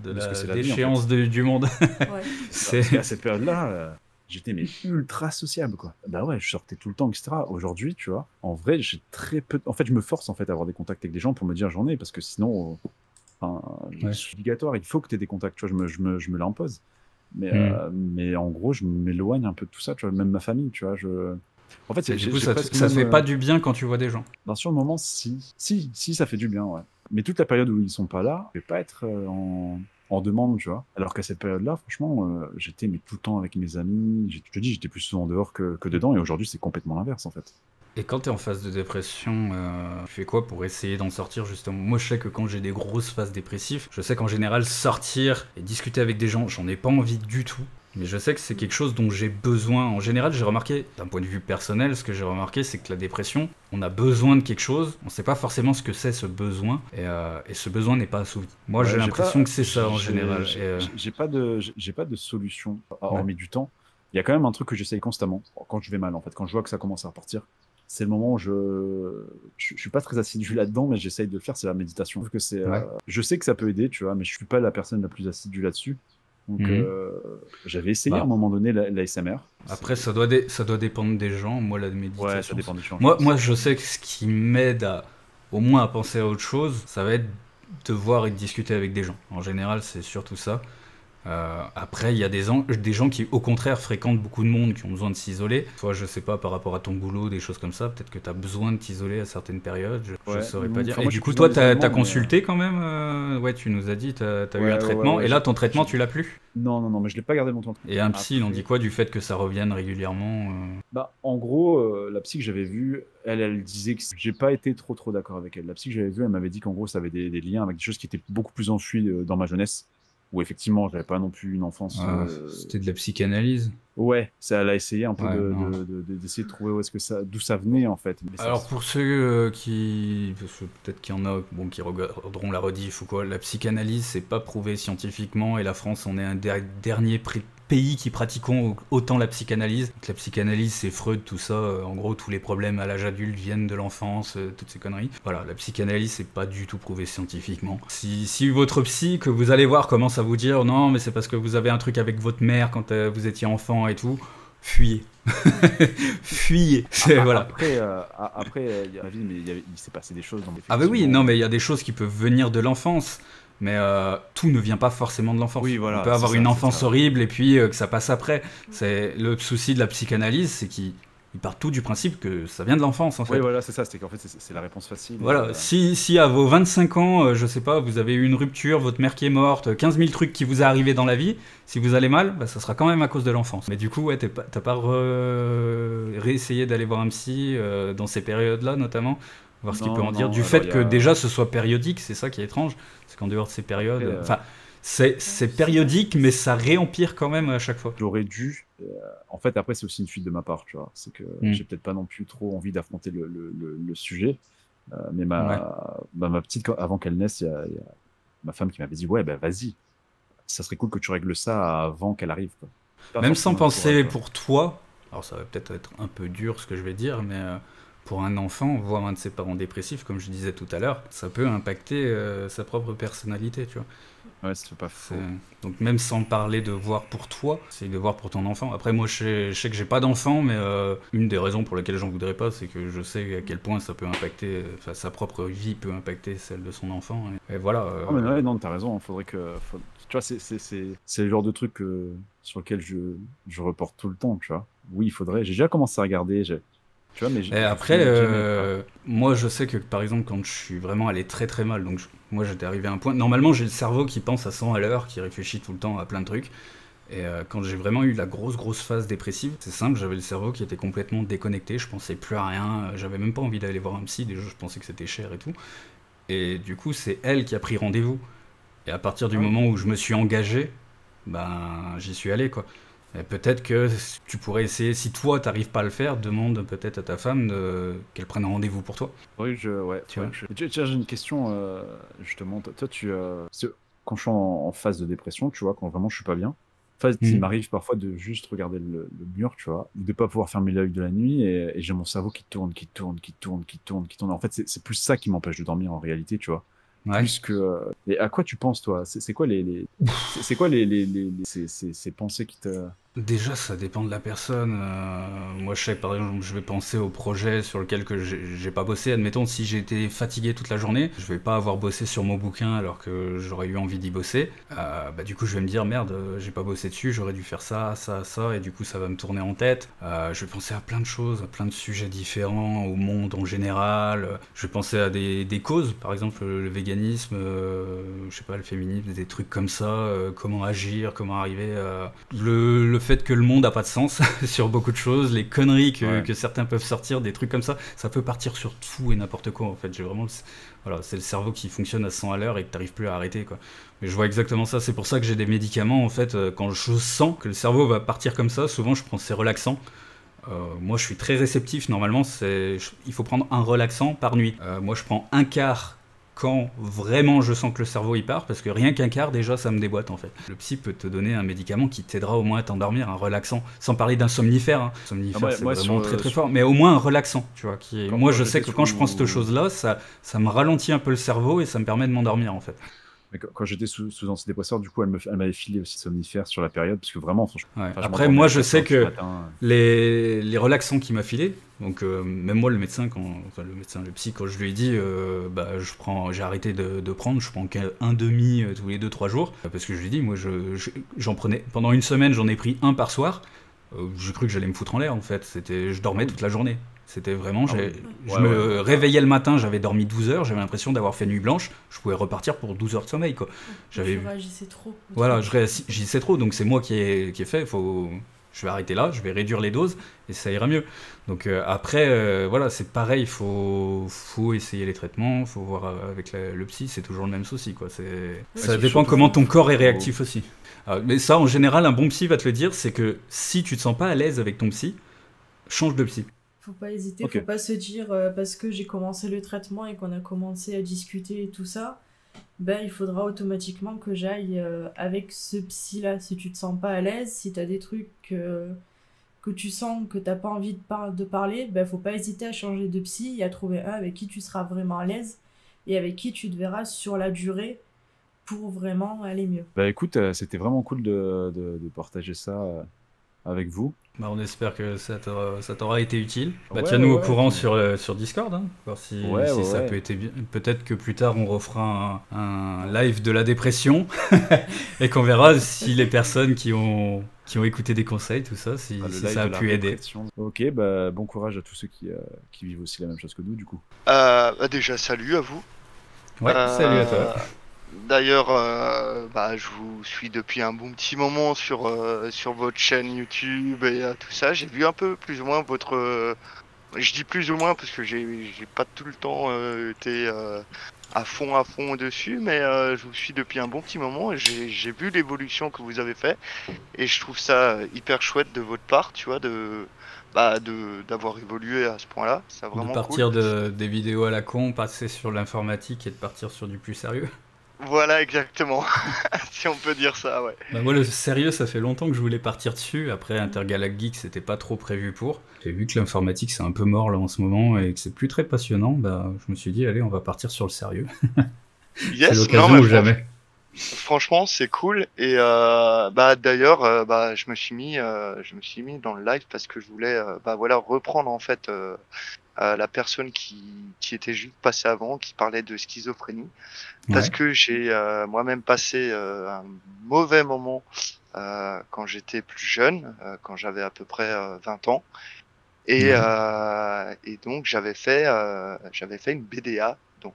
A: de
F: Parce
A: la
F: que c'est la vie, en
A: déchéance du monde.
E: Ouais.
A: C'est...
F: À cette période-là, j'étais mais ultra sociable, quoi. Bah ouais, je sortais tout le temps, etc. Aujourd'hui, tu vois, en vrai, j'ai très peu. En fait, je me force en fait à avoir des contacts avec des gens pour me dire j'en ai, parce que sinon, enfin,
A: Ouais.
F: c'est obligatoire. Il faut que tu aies des contacts, tu vois. Je me l'impose. Mais en gros, je m'éloigne un peu de tout ça, tu vois. Même ma famille, tu vois. En fait,
A: Et du coup,
F: j'ai
A: ça te
F: presque
A: fait
F: même,
A: pas du bien quand tu vois des gens.
F: ben, sur le moment, si, ça fait du bien, ouais. Mais toute la période où ils sont pas là, je vais pas être en demande, tu vois. Alors qu'à cette période-là, franchement, j'étais mais tout le temps avec mes amis. Je te dis, j'étais plus souvent dehors que dedans. Et aujourd'hui, c'est complètement l'inverse, en fait.
A: Et quand tu es en phase de dépression, tu fais quoi pour essayer d'en sortir justement? Moi, je sais que quand j'ai des grosses phases dépressives, je sais qu'en général, sortir et discuter avec des gens, j'en ai pas envie du tout. Mais je sais que c'est quelque chose dont j'ai besoin. En général, j'ai remarqué, d'un point de vue personnel, ce que j'ai remarqué, c'est que la dépression, on a besoin de quelque chose, on sait pas forcément ce que c'est ce besoin, et ce besoin n'est pas assouvi. Moi,
F: Ouais,
A: j'ai l'impression que c'est ça en
F: j'ai-
A: général.
F: j'ai pas de solution, hormis du temps. Il y a quand même un truc que j'essaye constamment, quand je vais mal, en fait, quand je vois que ça commence à repartir. C'est le moment où je suis pas très assidu là-dedans, mais j'essaye de le faire, c'est la méditation. Je trouve que
A: Ouais.
F: je sais que ça peut aider, tu vois, mais je suis pas la personne la plus assidue là-dessus. Donc,
A: Mhm.
F: j'avais essayé
A: Bah.
F: à un moment donné l'ASMR.
A: Après, ça doit dépendre des gens. Moi, la méditation.
F: Ouais, ça dépend des gens.
A: Moi, je sais que ce qui m'aide au moins à penser à autre chose, ça va être de voir et de discuter avec des gens. En général, c'est surtout ça. Après, il y a des gens qui, au contraire, fréquentent beaucoup de monde, qui ont besoin de s'isoler. Toi, je sais pas, par rapport à ton boulot, des choses comme ça, peut-être que tu as besoin de t'isoler à certaines périodes, je
F: Ouais,
A: saurais
F: non,
A: pas dire.
F: enfin,
A: Et
F: moi,
A: du
F: je
A: coup,
F: suis
A: toi,
F: plus
A: t'as
F: dans l'isolement,
A: consulté quand même ouais, tu nous as dit, t'as eu
F: Ouais,
A: un
F: ouais,
A: traitement,
F: ouais,
A: et là,
F: j'ai-
A: ton traitement,
F: j'ai-
A: tu l'as plus.
F: Non, mais je l'ai pas gardé longtemps.
A: Et un psy, il en
F: Après-
A: dit quoi du fait que ça revienne régulièrement
F: Bah, en gros, la psy que j'avais vue, elle disait que j'ai pas été trop d'accord avec elle. La psy que j'avais vue, elle m'avait dit qu'en gros, ça avait des liens avec des choses qui étaient beaucoup plus enfuies dans ma jeunesse, où effectivement, j'avais pas non plus une enfance.
A: C'était de la psychanalyse.
F: Ouais, ça, elle a essayé un peu
A: Ouais, non.
F: d'essayer de trouver d'où ça venait en fait. Mais ça,
A: Alors pour ceux qui, parce que peut-être qu'il y en a bon, qui regarderont la rediff ou quoi, la psychanalyse c'est pas prouvé scientifiquement et la France on est un dernier pays qui pratiquons autant la psychanalyse. Donc, la psychanalyse c'est Freud, tout ça, en gros tous les problèmes à l'âge adulte viennent de l'enfance, toutes ces conneries. Voilà, la psychanalyse c'est pas du tout prouvé scientifiquement. Si votre psy, que vous allez voir, commence à vous dire non mais c'est parce que vous avez un truc avec votre mère quand vous étiez enfant et tout, fuyez. Fuyez. Voilà.
F: Après, il y a la vie, mais il s'est passé des choses. Donc,
A: Ah bah oui,
F: effectivement,
A: non mais il y a des choses qui peuvent venir de l'enfance, mais tout ne vient pas forcément de l'enfance.
F: Oui, voilà,
A: On peut avoir
F: c'est
A: une
F: ça,
A: enfance
F: c'est ça.
A: horrible et puis que ça passe après. C'est le souci de la psychanalyse, c'est qu'il part tout du principe que ça vient de l'enfance en fait.
F: Oui, voilà, c'est ça. C'est qu'en fait, c'est la réponse facile.
A: Voilà, si à vos 25 ans, je sais pas, vous avez eu une rupture, votre mère qui est morte, 15 000 trucs qui vous est arrivé dans la vie, si vous allez mal, bah, ça sera quand même à cause de l'enfance. Mais du coup, ouais, t'as pas réessayé d'aller voir un psy dans ces périodes-là notamment, voir ce qu'il
F: Non,
A: peut en dire,
F: non,
A: du
F: alors,
A: fait
F: il y
A: que
F: a-
A: déjà ce soit périodique, c'est ça qui est étrange, c'est qu'en dehors de ces périodes,
F: Après,
A: enfin, c'est périodique, mais ça réempire quand même à chaque fois.
F: J'aurais dû. En fait, après, c'est aussi une fuite de ma part, tu vois. C'est que j'ai peut-être pas non plus trop envie d'affronter le sujet. Mais ma petite, avant qu'elle naisse, il y a ma femme qui m'avait dit ouais, bah vas-y, ça serait cool que tu règles ça avant qu'elle arrive, quoi. Pas
A: Même sans
F: forcément le
A: penser
F: courage, quoi.
A: pour toi, alors ça va peut-être être un peu dur ce que je vais dire, mais pour un enfant, voir un de ses parents dépressif, comme je disais tout à l'heure, ça peut impacter sa propre personnalité, tu vois.
F: Ouais, c'est pas faux.
A: Donc même sans parler de voir pour toi, c'est de voir pour ton enfant. Après moi je sais que j'ai pas d'enfant, mais une des raisons pour lesquelles j'en voudrais pas, c'est que je sais à quel point ça peut impacter, sa propre vie peut impacter celle de son enfant. Et voilà.
F: Non, mais ouais, non, t'as raison, faudrait que... Tu vois, c'est le genre de truc sur lequel je reporte tout le temps, tu vois. Oui, il faudrait... J'ai déjà commencé à regarder, tu vois, mais
A: Et après, moi je sais que par exemple quand je suis vraiment allé très très mal, donc moi j'étais arrivé à un point, normalement j'ai le cerveau qui pense à 100 à l'heure, qui réfléchit tout le temps à plein de trucs, et quand j'ai vraiment eu la grosse phase dépressive, c'est simple, j'avais le cerveau qui était complètement déconnecté, je pensais plus à rien, j'avais même pas envie d'aller voir un psy, déjà je pensais que c'était cher et tout, et du coup c'est elle qui a pris rendez-vous, et à partir du moment où je me suis engagé, ben j'y suis allé quoi. Et peut-être que tu pourrais essayer, si toi t'arrives pas à le faire, demande peut-être à ta femme qu'elle prenne un rendez-vous pour toi.
F: Oui,
A: Tu vois.
F: Tiens, j'ai une question, justement. Toi, parce que quand je suis en phase de dépression, tu vois, quand vraiment je suis pas bien, en fait, il m'arrive parfois de juste regarder le mur, tu vois, ou de pas pouvoir fermer l'œil de la nuit, et j'ai mon cerveau qui tourne. En fait, c'est plus ça qui m'empêche de dormir en réalité, tu vois.
A: Ouais.
F: Plus que. Et à quoi tu penses, toi? C'est quoi c'est quoi ces pensées qui te.
A: Déjà, ça dépend de la personne. Moi, je sais que par exemple, je vais penser au projet sur lequel que j'ai pas bossé. Admettons, si j'ai été fatigué toute la journée, je vais pas avoir bossé sur mon bouquin alors que j'aurais eu envie d'y bosser. Bah, du coup, je vais me dire, merde, j'ai pas bossé dessus, j'aurais dû faire ça, et du coup, ça va me tourner en tête. Je vais penser à plein de choses, à plein de sujets différents, au monde en général. Je vais penser à des causes, par exemple, le véganisme, je sais pas, le féminisme, des trucs comme ça, comment agir, comment arriver à... Le fait que le monde a pas de sens sur beaucoup de choses, les conneries que certains peuvent sortir, des trucs comme ça peut partir sur tout et n'importe quoi en fait. J'ai vraiment voilà, c'est le cerveau qui fonctionne à 100 à l'heure et que t'arrives plus à arrêter quoi. Mais je vois exactement ça, c'est pour ça que j'ai des médicaments en fait, quand je sens que le cerveau va partir comme ça, souvent je prends ces relaxants. Moi je suis très réceptif, normalement il faut prendre un relaxant par nuit. Moi je prends un quart quand vraiment je sens que le cerveau y part, parce que rien qu'un quart déjà ça me déboîte en fait. Le psy peut te donner un médicament qui t'aidera au moins à t'endormir, un relaxant, sans parler d'un somnifère. Hein. Somnifère c'est vraiment très fort, mais au moins un relaxant, tu vois. Moi je sais que quand je prends cette chose-là, ça me ralentit un peu le cerveau et ça me permet de m'endormir en fait.
F: Mais quand j'étais sous antidépresseur, du coup, elle m'avait filé aussi somnifère sur la période, parce que vraiment, franchement.
A: Ouais. Après, moi, je sais que les relaxants qu'il m'a filé, donc même moi, le psy, quand je lui ai dit, j'ai arrêté de prendre, je prends qu'un demi tous les 2-3 jours, parce que je lui ai dit, moi, j'en prenais pendant une semaine, j'en ai pris un par soir. J'ai cru que j'allais me foutre en l'air, en fait. Je dormais toute la journée. C'était vraiment, je me réveillais le matin, j'avais dormi 12 heures, j'avais l'impression d'avoir fait nuit blanche, je pouvais repartir pour 12 heures de sommeil, quoi.
E: Je réagissais trop.
A: Voilà, je réagissais trop, donc c'est moi qui ai fait, je vais arrêter là, je vais réduire les doses, et ça ira mieux. Donc après, voilà, c'est pareil, il faut essayer les traitements, il faut voir avec le psy, c'est toujours le même souci, quoi. Ça dépend comment ton corps est réactif aussi. Mais ça, en général, un bon psy va te le dire, c'est que si tu te sens pas à l'aise avec ton psy, change de psy.
E: Faut pas hésiter, faut pas se dire parce que j'ai commencé le traitement et qu'on a commencé à discuter et tout ça, ben il faudra automatiquement que j'aille avec ce psy là. Si tu te sens pas à l'aise, si t'as des trucs que tu sens que t'as pas envie de parler, ben faut pas hésiter à changer de psy et à trouver un avec qui tu seras vraiment à l'aise et avec qui tu te verras sur la durée pour vraiment aller mieux.
F: Bah écoute, c'était vraiment cool de partager ça avec vous.
A: Bah, on espère que ça t'aura été utile. Bah, tiens-nous au courant sur Discord, hein, voir si ça peut être bien. Peut-être que plus tard on refera un live de la dépression et qu'on verra si les personnes qui ont écouté des conseils, tout ça, si ça a pu aider.
F: Ok, bah bon courage à tous ceux qui vivent aussi la même chose que nous, du coup.
G: Déjà, salut à vous.
A: Ouais, salut à toi.
G: D'ailleurs, je vous suis depuis un bon petit moment sur votre chaîne YouTube et tout ça. J'ai vu un peu plus ou moins votre... je dis plus ou moins parce que j'ai pas tout le temps été à fond dessus, mais je vous suis depuis un bon petit moment et j'ai vu l'évolution que vous avez fait et je trouve ça hyper chouette de votre part, tu vois, d'avoir évolué à ce point-là. C'est vraiment
A: de partir
G: cool.
A: des vidéos à la con, passer sur l'informatique et de partir sur du plus sérieux.
G: Voilà, exactement. Si on peut dire ça, ouais.
A: Bah moi, le sérieux, ça fait longtemps que je voulais partir dessus. Après, Intergalactic Geek, c'était pas trop prévu pour. J'ai vu que l'informatique, c'est un peu mort là en ce moment et que c'est plus très passionnant. Bah, je me suis dit, allez, on va partir sur le sérieux. C'est
G: Yes, non,
A: l'occasion
G: mais
A: ou jamais.
G: franchement, c'est cool. Et bah d'ailleurs, bah je me suis mis dans le live parce que je voulais, bah voilà, reprendre en fait la personne qui était juste passée avant, qui parlait de schizophrénie, parce
A: Ouais.
G: que j'ai moi-même passé un mauvais moment quand j'étais plus jeune, quand j'avais à peu près 20 ans.
A: Ouais.
G: Et donc j'avais fait une BDA, donc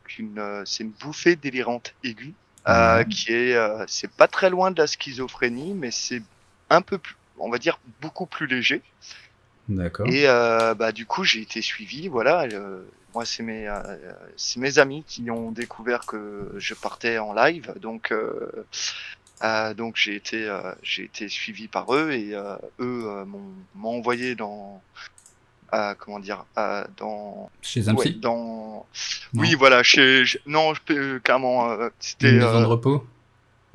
G: c'est une bouffée délirante aiguë,
A: Ouais.
G: qui est c'est pas très loin de la schizophrénie, mais c'est un peu plus, on va dire beaucoup plus léger.
A: D'accord.
G: Et bah du coup j'ai été suivi, voilà. Moi c'est mes amis qui ont découvert que je partais en live, donc j'ai été suivi par eux et eux m'ont envoyé dans comment dire,
A: Chez un
G: ouais,
A: psy?
G: oui,
A: Non.
G: voilà, non, carrément,
A: Une
G: c'était
A: maison de repos?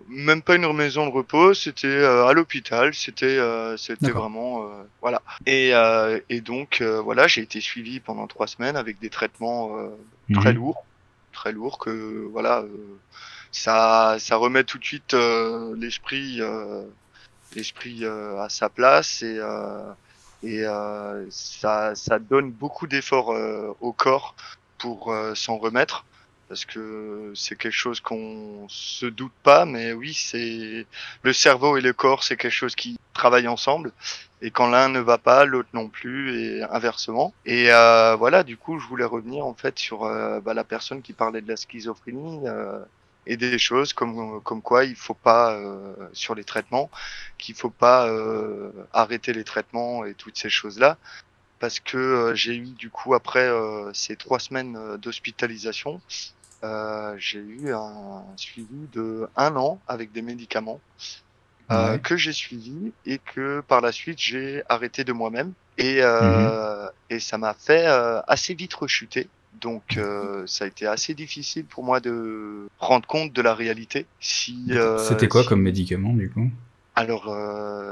G: même pas une maison de repos, c'était à l'hôpital, c'était
A: D'accord.
G: vraiment, voilà. Et donc, voilà, j'ai été suivi pendant 3 semaines avec des traitements
A: Mhm.
G: très lourds que, voilà, ça remet tout de suite l'esprit à sa place et ça donne beaucoup d'efforts au corps pour s'en remettre parce que c'est quelque chose qu'on se doute pas, mais oui, c'est le cerveau et le corps, c'est quelque chose qui travaille ensemble, et quand l'un ne va pas, l'autre non plus, et inversement. Et voilà, du coup je voulais revenir en fait sur bah, la personne qui parlait de la schizophrénie, et des choses comme quoi il faut pas sur les traitements, qu'il faut pas arrêter les traitements et toutes ces choses-là, parce que j'ai eu du coup après ces 3 semaines d'hospitalisation, j'ai eu un suivi de 1 an avec des médicaments
A: Ouais.
G: que j'ai suivi et que par la suite j'ai arrêté de moi-même,
A: Mhm.
G: et ça m'a fait assez vite rechuter. Donc ça a été assez difficile pour moi de rendre compte de la réalité.
A: C'était quoi comme médicament, du coup?
G: Alors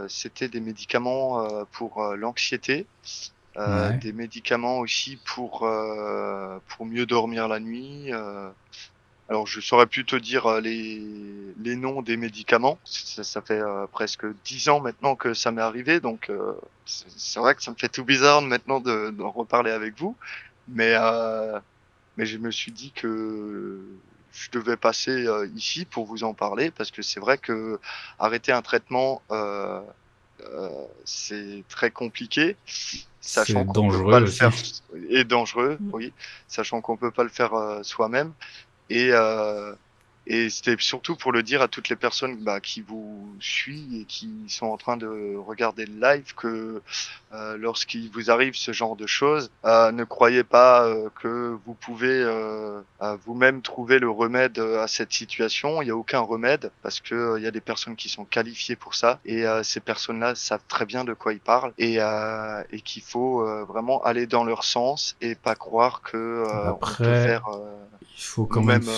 G: c'était des médicaments pour l'anxiété,
A: Ouais.
G: des médicaments aussi pour mieux dormir la nuit. Alors je saurais plus te dire les noms des médicaments. Ça fait presque 10 ans maintenant que ça m'est arrivé, donc c'est vrai que ça me fait tout bizarre maintenant d'en reparler avec vous. Mais mais je me suis dit que je devais passer ici pour vous en parler, parce que c'est vrai que arrêter un traitement c'est très compliqué,
A: C'est
G: sachant qu'on peut pas
A: dangereux
G: le
A: aussi.
G: faire, et dangereux,
E: Mm.
G: oui, sachant qu'on peut pas le faire soi-même. Et, euh, et c'était surtout pour le dire à toutes les personnes bah, qui vous suivent et qui sont en train de regarder le live que lorsqu'il vous arrive ce genre de choses, ne croyez pas que vous pouvez vous-même trouver le remède à cette situation. Il n'y a aucun remède, parce que il y a des personnes qui sont qualifiées pour ça, et ces personnes-là savent très bien de quoi ils parlent, et qu'il faut vraiment aller dans leur sens et pas croire que on peut
A: Après,
G: faire
A: il faut quand même,
G: nous-mêmes.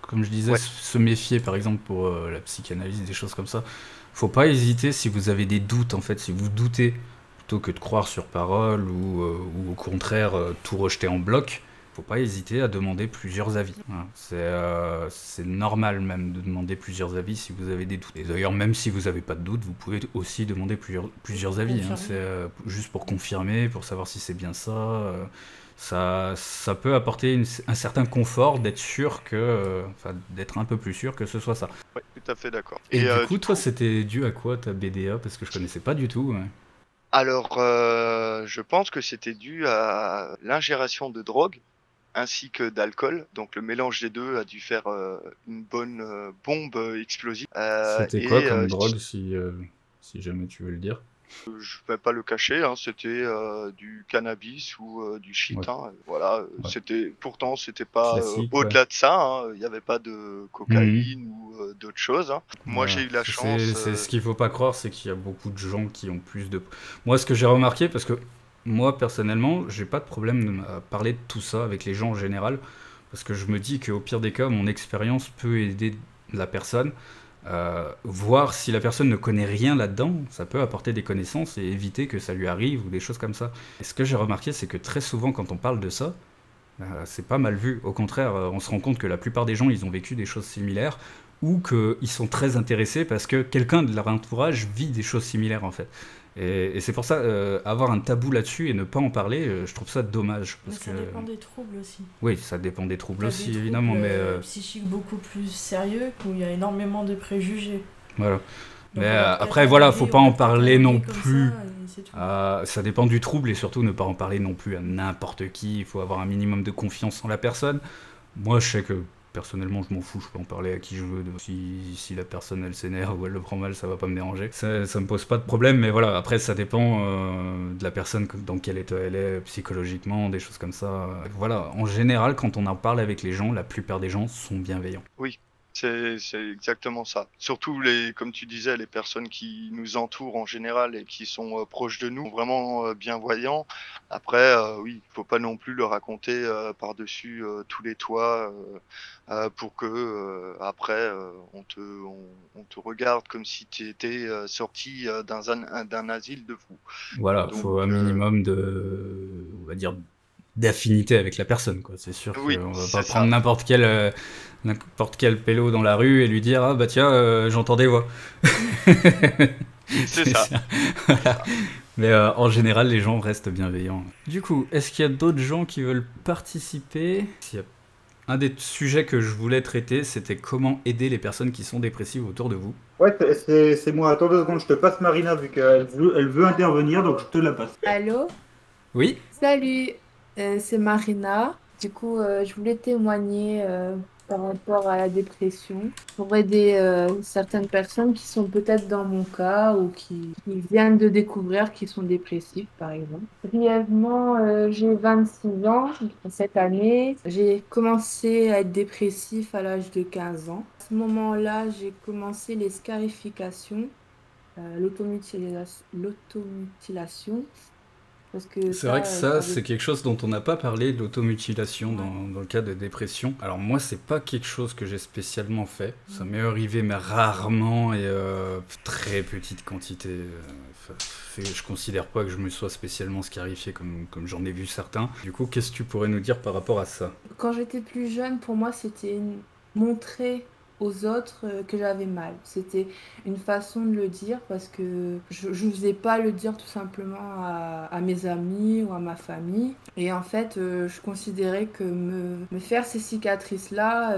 A: comme je disais,
G: Ouais.
A: se méfier, par exemple, pour la psychanalyse, des choses comme ça. Faut pas hésiter si vous avez des doutes, en fait, si vous doutez, plutôt que de croire sur parole ou au contraire tout rejeter en bloc. Faut pas hésiter à demander plusieurs avis. Voilà. C'est normal même de demander plusieurs avis si vous avez des doutes. Et d'ailleurs, même si vous n'avez pas de doute, vous pouvez aussi demander plusieurs avis. Hein.
E: Confirmer.
A: C'est juste pour confirmer, pour savoir si c'est bien ça. Ça peut apporter un certain confort d'être sûr que, enfin, d'être un peu plus sûr que ce soit ça.
G: Ouais, tout à fait d'accord.
A: Et
G: Et
A: du coup,
G: du
A: toi,
G: coup,
A: c'était dû à quoi ta BDA? Parce que je connaissais pas du tout. Ouais.
G: alors, je pense que c'était dû à l'ingération de drogue ainsi que d'alcool. Donc le mélange des deux a dû faire une bonne bombe explosive.
A: C'était quoi comme drogue, si jamais tu veux le dire?
G: Je vais pas le cacher, hein, c'était du cannabis ou du
A: Ouais,
G: shit. Hein, voilà,
A: ouais.
G: pourtant c'était pas
A: Classique, ouais.
G: au-delà de ça. Hein, il n'y avait pas de
A: Mhm.
G: cocaïne ou d'autres choses. Hein. Moi j'ai
A: Voilà.
G: eu la
A: C'est
G: chance.
A: c'est ce qu'il faut pas croire, c'est qu'il y a beaucoup de gens qui ont plus de... Moi, ce que j'ai remarqué, parce que moi, personnellement, j'ai pas de problème à parler de tout ça avec les gens en général, parce que je me dis qu'au pire des cas, mon expérience peut aider la personne, voir si la personne ne connaît rien là-dedans, ça peut apporter des connaissances et éviter que ça lui arrive ou des choses comme ça. Et ce que j'ai remarqué, c'est que très souvent quand on parle de ça, c'est pas mal vu. Au contraire, on se rend compte que la plupart des gens, ils ont vécu des choses similaires ou qu'ils sont très intéressés parce que quelqu'un de leur entourage vit des choses similaires en fait. Et c'est pour ça, avoir un tabou là-dessus et ne pas en parler, je trouve ça dommage.
E: Mais
A: Parce
E: ça
A: que...
E: dépend des troubles aussi.
A: Oui, ça dépend des troubles
E: T'as
A: aussi,
E: des troubles,
A: évidemment, mais
E: psychiques beaucoup plus sérieux, où il y a énormément de préjugés.
A: voilà.
E: Donc,
A: Mais
E: on va
A: après,
E: peut-être
A: voilà,
E: arriver,
A: faut
E: on
A: pas
E: va
A: en
E: peut-être
A: parler
E: arriver
A: non
E: comme
A: plus.
E: ça, et c'est tout.
A: Ça dépend du trouble et surtout ne pas en parler non plus à n'importe qui. Il faut avoir un minimum de confiance en la personne. Moi, je sais que personnellement, je m'en fous. Je peux en parler à qui je veux. Si la personne elle s'énerve ou elle le prend mal, ça va pas me déranger. Ça me pose pas de problème. Mais voilà, après, ça dépend de la personne dans quel état elle est psychologiquement, des choses comme ça. Voilà, en général, quand on en parle avec les gens, la plupart des gens sont bienveillants.
G: Oui, c'est exactement ça. Surtout comme tu disais, les personnes qui nous entourent en général et qui sont proches de nous, sont vraiment bienveillants. Après, oui, il faut pas non plus le raconter par-dessus tous les toits pour que après on te regarde comme si tu étais sorti d'un asile de fous.
A: Voilà,
G: Donc,
A: faut un minimum on va dire, d'affinité avec la personne, quoi. C'est sûr
G: oui,
A: qu'on va
G: c'est
A: pas
G: ça.
A: prendre n'importe quel pélo dans la rue et lui dire ah bah tiens j'entends des voix.
G: C'est ça.
A: Voilà. Mais en général les gens restent bienveillants. Du coup, est-ce qu'il y a d'autres gens qui veulent participer? Un des sujets que je voulais traiter, c'était comment aider les personnes qui sont dépressives autour de vous.
H: Ouais, c'est moi. Attends 2 secondes, je te passe Marina vu elle veut intervenir, donc je te la passe.
I: Allô?
A: Oui?
I: Salut, c'est Marina. Du coup, je voulais témoigner par rapport à la dépression pour aider certaines personnes qui sont peut-être dans mon cas ou qui viennent de découvrir qu'ils sont dépressifs, par exemple. Brièvement, j'ai 26 ans cette année. J'ai commencé à être dépressif à l'âge de 15 ans. À ce moment-là, j'ai commencé les scarifications, l'automutilation. Parce que
A: C'est vrai que ça,
I: j'avais-
A: c'est quelque chose dont on n'a pas parlé, de l'automutilation dans le cas de dépression. Alors moi, c'est pas quelque chose que j'ai spécialement fait. Ça m'est arrivé, mais rarement et très petite quantité. Je considère pas que je me sois spécialement scarifié comme j'en ai vu certains. Du coup, qu'est-ce que tu pourrais nous dire par rapport à ça?
I: Quand j'étais plus jeune, pour moi, c'était montrer aux autres que j'avais mal. C'était une façon de le dire parce que je n'osais pas le dire tout simplement à mes amis ou à ma famille. Et en fait, je considérais que me faire ces cicatrices-là,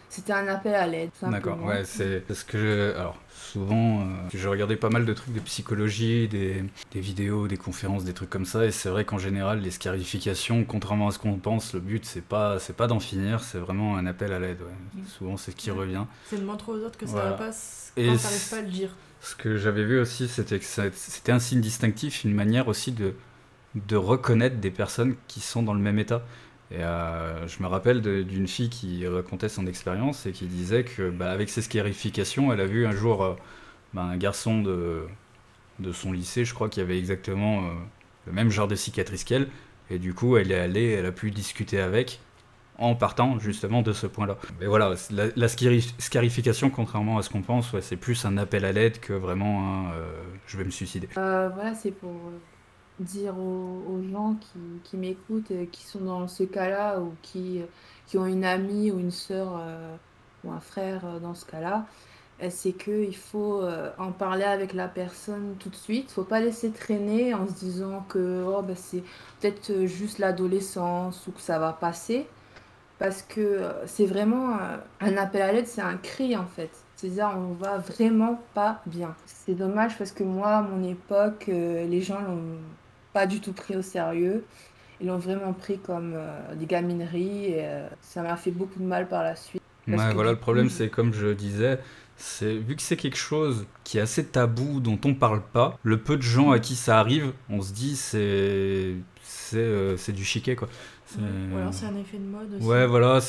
I: c'était un appel à l'aide, tout
A: D'accord,
I: simplement.
A: ouais, c'est parce que alors souvent j'ai regardé pas mal de trucs de psychologie, des vidéos, des conférences, des trucs comme ça, et c'est vrai qu'en général les scarifications, contrairement à ce qu'on pense, le but c'est pas d'en finir, c'est vraiment un appel à l'aide, ouais. Souvent c'est ce qui revient.
E: C'est de montrer aux autres que ça
A: Voilà.
E: va pas
A: Et
E: quand t'arrives pas à le dire.
A: Ce que j'avais vu aussi, c'était que c'était un signe distinctif, une manière aussi de reconnaître des personnes qui sont dans le même état. Et je me rappelle d'une fille qui racontait son expérience et qui disait que avec ses scarifications, elle a vu un jour un garçon de son lycée, je crois, qui avait exactement le même genre de cicatrice qu'elle. Et du coup, elle est allée, elle a pu discuter avec en partant justement de ce point-là. Mais voilà, la scarification, contrairement à ce qu'on pense, ouais, c'est plus un appel à l'aide que vraiment je vais me suicider.
I: Voilà, c'est pour dire aux gens qui m'écoutent, qui sont dans ce cas-là ou qui ont une amie ou une sœur ou un frère dans ce cas-là, c'est qu'il faut en parler avec la personne tout de suite. Il ne faut pas laisser traîner en se disant que c'est peut-être juste l'adolescence ou que ça va passer. Parce que c'est vraiment un appel à l'aide, c'est un cri en fait. C'est-à-dire, on va vraiment pas bien. C'est dommage parce que moi, à mon époque, les gens l'ont pas du tout pris au sérieux. Ils l'ont vraiment pris comme des gamineries et ça m'a fait beaucoup de mal par la suite. Parce
A: Ouais,
I: que
A: voilà,
I: du
A: le problème,
I: coup,
A: c'est comme je disais, vu que c'est quelque chose qui est assez tabou, dont on parle pas, le peu de gens à qui ça arrive, on se dit c'est du chiquet, quoi.
E: Ou alors c'est un effet de mode aussi.
A: Ouais, voilà,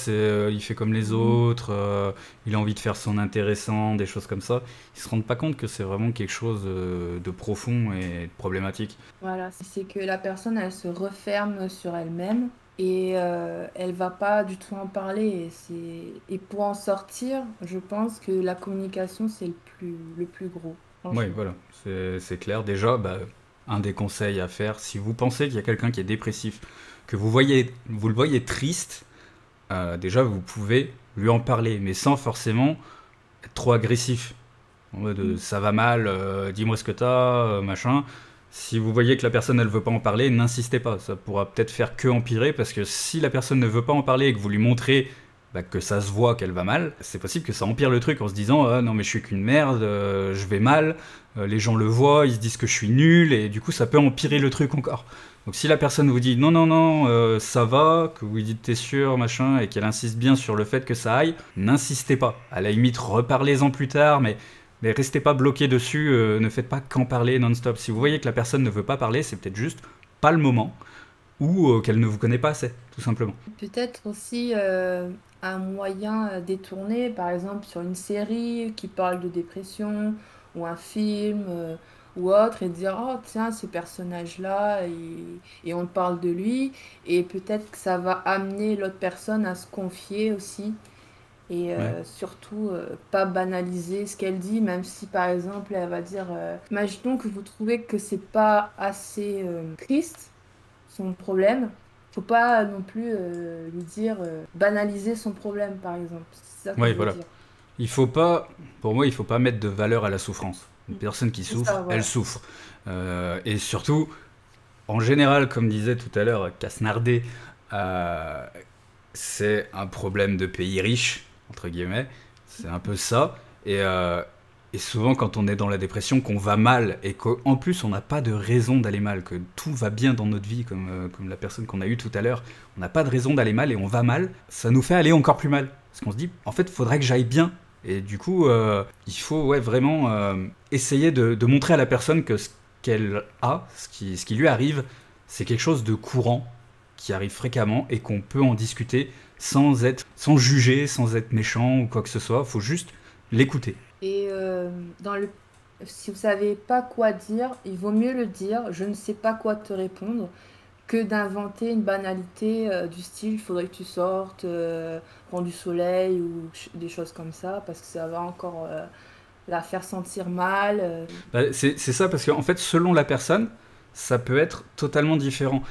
A: il fait comme les autres, il a envie de faire son intéressant, des choses comme ça. Ils se rendent pas compte que c'est vraiment quelque chose de profond et de problématique.
I: voilà, c'est que la personne, elle se referme sur elle-même et elle va pas du tout en parler. Et pour en sortir, je pense que la communication, c'est le plus gros,
A: Oui,
I: franchement.
A: voilà, c'est clair. Déjà, un des conseils à faire, si vous pensez qu'il y a quelqu'un qui est dépressif, que vous le voyez triste, déjà vous pouvez lui en parler, mais sans forcément être trop agressif. En mode ça va mal, dis-moi ce que t'as, machin. Si vous voyez que la personne elle veut pas en parler, n'insistez pas. Ça pourra peut-être faire que empirer parce que si la personne ne veut pas en parler et que vous lui montrez que ça se voit qu'elle va mal, c'est possible que ça empire le truc en se disant ah non mais je suis qu'une merde, je vais mal, les gens le voient, ils se disent que je suis nul et du coup ça peut empirer le truc encore. Donc si la personne vous dit non non non ça va, que vous lui dites t'es sûr machin et qu'elle insiste bien sur le fait que ça aille, n'insistez pas. À la limite reparlez-en plus tard mais restez pas bloqué dessus, ne faites pas qu'en parler non-stop. Si vous voyez que la personne ne veut pas parler, c'est peut-être juste pas le moment ou qu'elle ne vous connaît pas assez, tout simplement.
I: Peut-être aussi un moyen détourné, par exemple sur une série qui parle de dépression ou un film ou autre, et dire oh tiens ce personnage-là et on parle de lui et peut-être que ça va amener l'autre personne à se confier aussi et
A: Ouais.
I: surtout pas banaliser ce qu'elle dit, même si par exemple elle va dire imaginons que vous trouvez que c'est pas assez triste son problème. Faut pas non plus lui dire banaliser son problème, par exemple. C'est ça que
A: Ouais,
I: je veux
A: voilà.
I: dire.
A: Il faut pas, pour moi, il faut pas mettre de valeur à la souffrance. Une personne qui
I: C'est
A: souffre,
I: ça,
A: elle
I: voilà.
A: souffre. Et surtout, en général, comme disait tout à l'heure Casnardé, euh, c'est un problème de pays riches, entre guillemets. C'est un peu ça. Et souvent, quand on est dans la dépression, qu'on va mal et qu'en plus, on n'a pas de raison d'aller mal, que tout va bien dans notre vie, comme la personne qu'on a eue tout à l'heure, on n'a pas de raison d'aller mal et on va mal, ça nous fait aller encore plus mal. Parce qu'on se dit, en fait, il faudrait que j'aille bien. Et du coup, il faut vraiment essayer de montrer à la personne que ce qu'elle a, ce qui lui arrive, c'est quelque chose de courant, qui arrive fréquemment et qu'on peut en discuter sans juger, sans être méchant ou quoi que ce soit. Faut juste l'écouter.
I: Et si vous savez pas quoi dire, il vaut mieux le dire. Je ne sais pas quoi te répondre que d'inventer une banalité du style, il faudrait que tu sortes, prends du soleil ou des choses comme ça, parce que ça va encore la faire sentir mal.
A: C'est ça, parce qu'en fait, selon la personne, ça peut être totalement différent.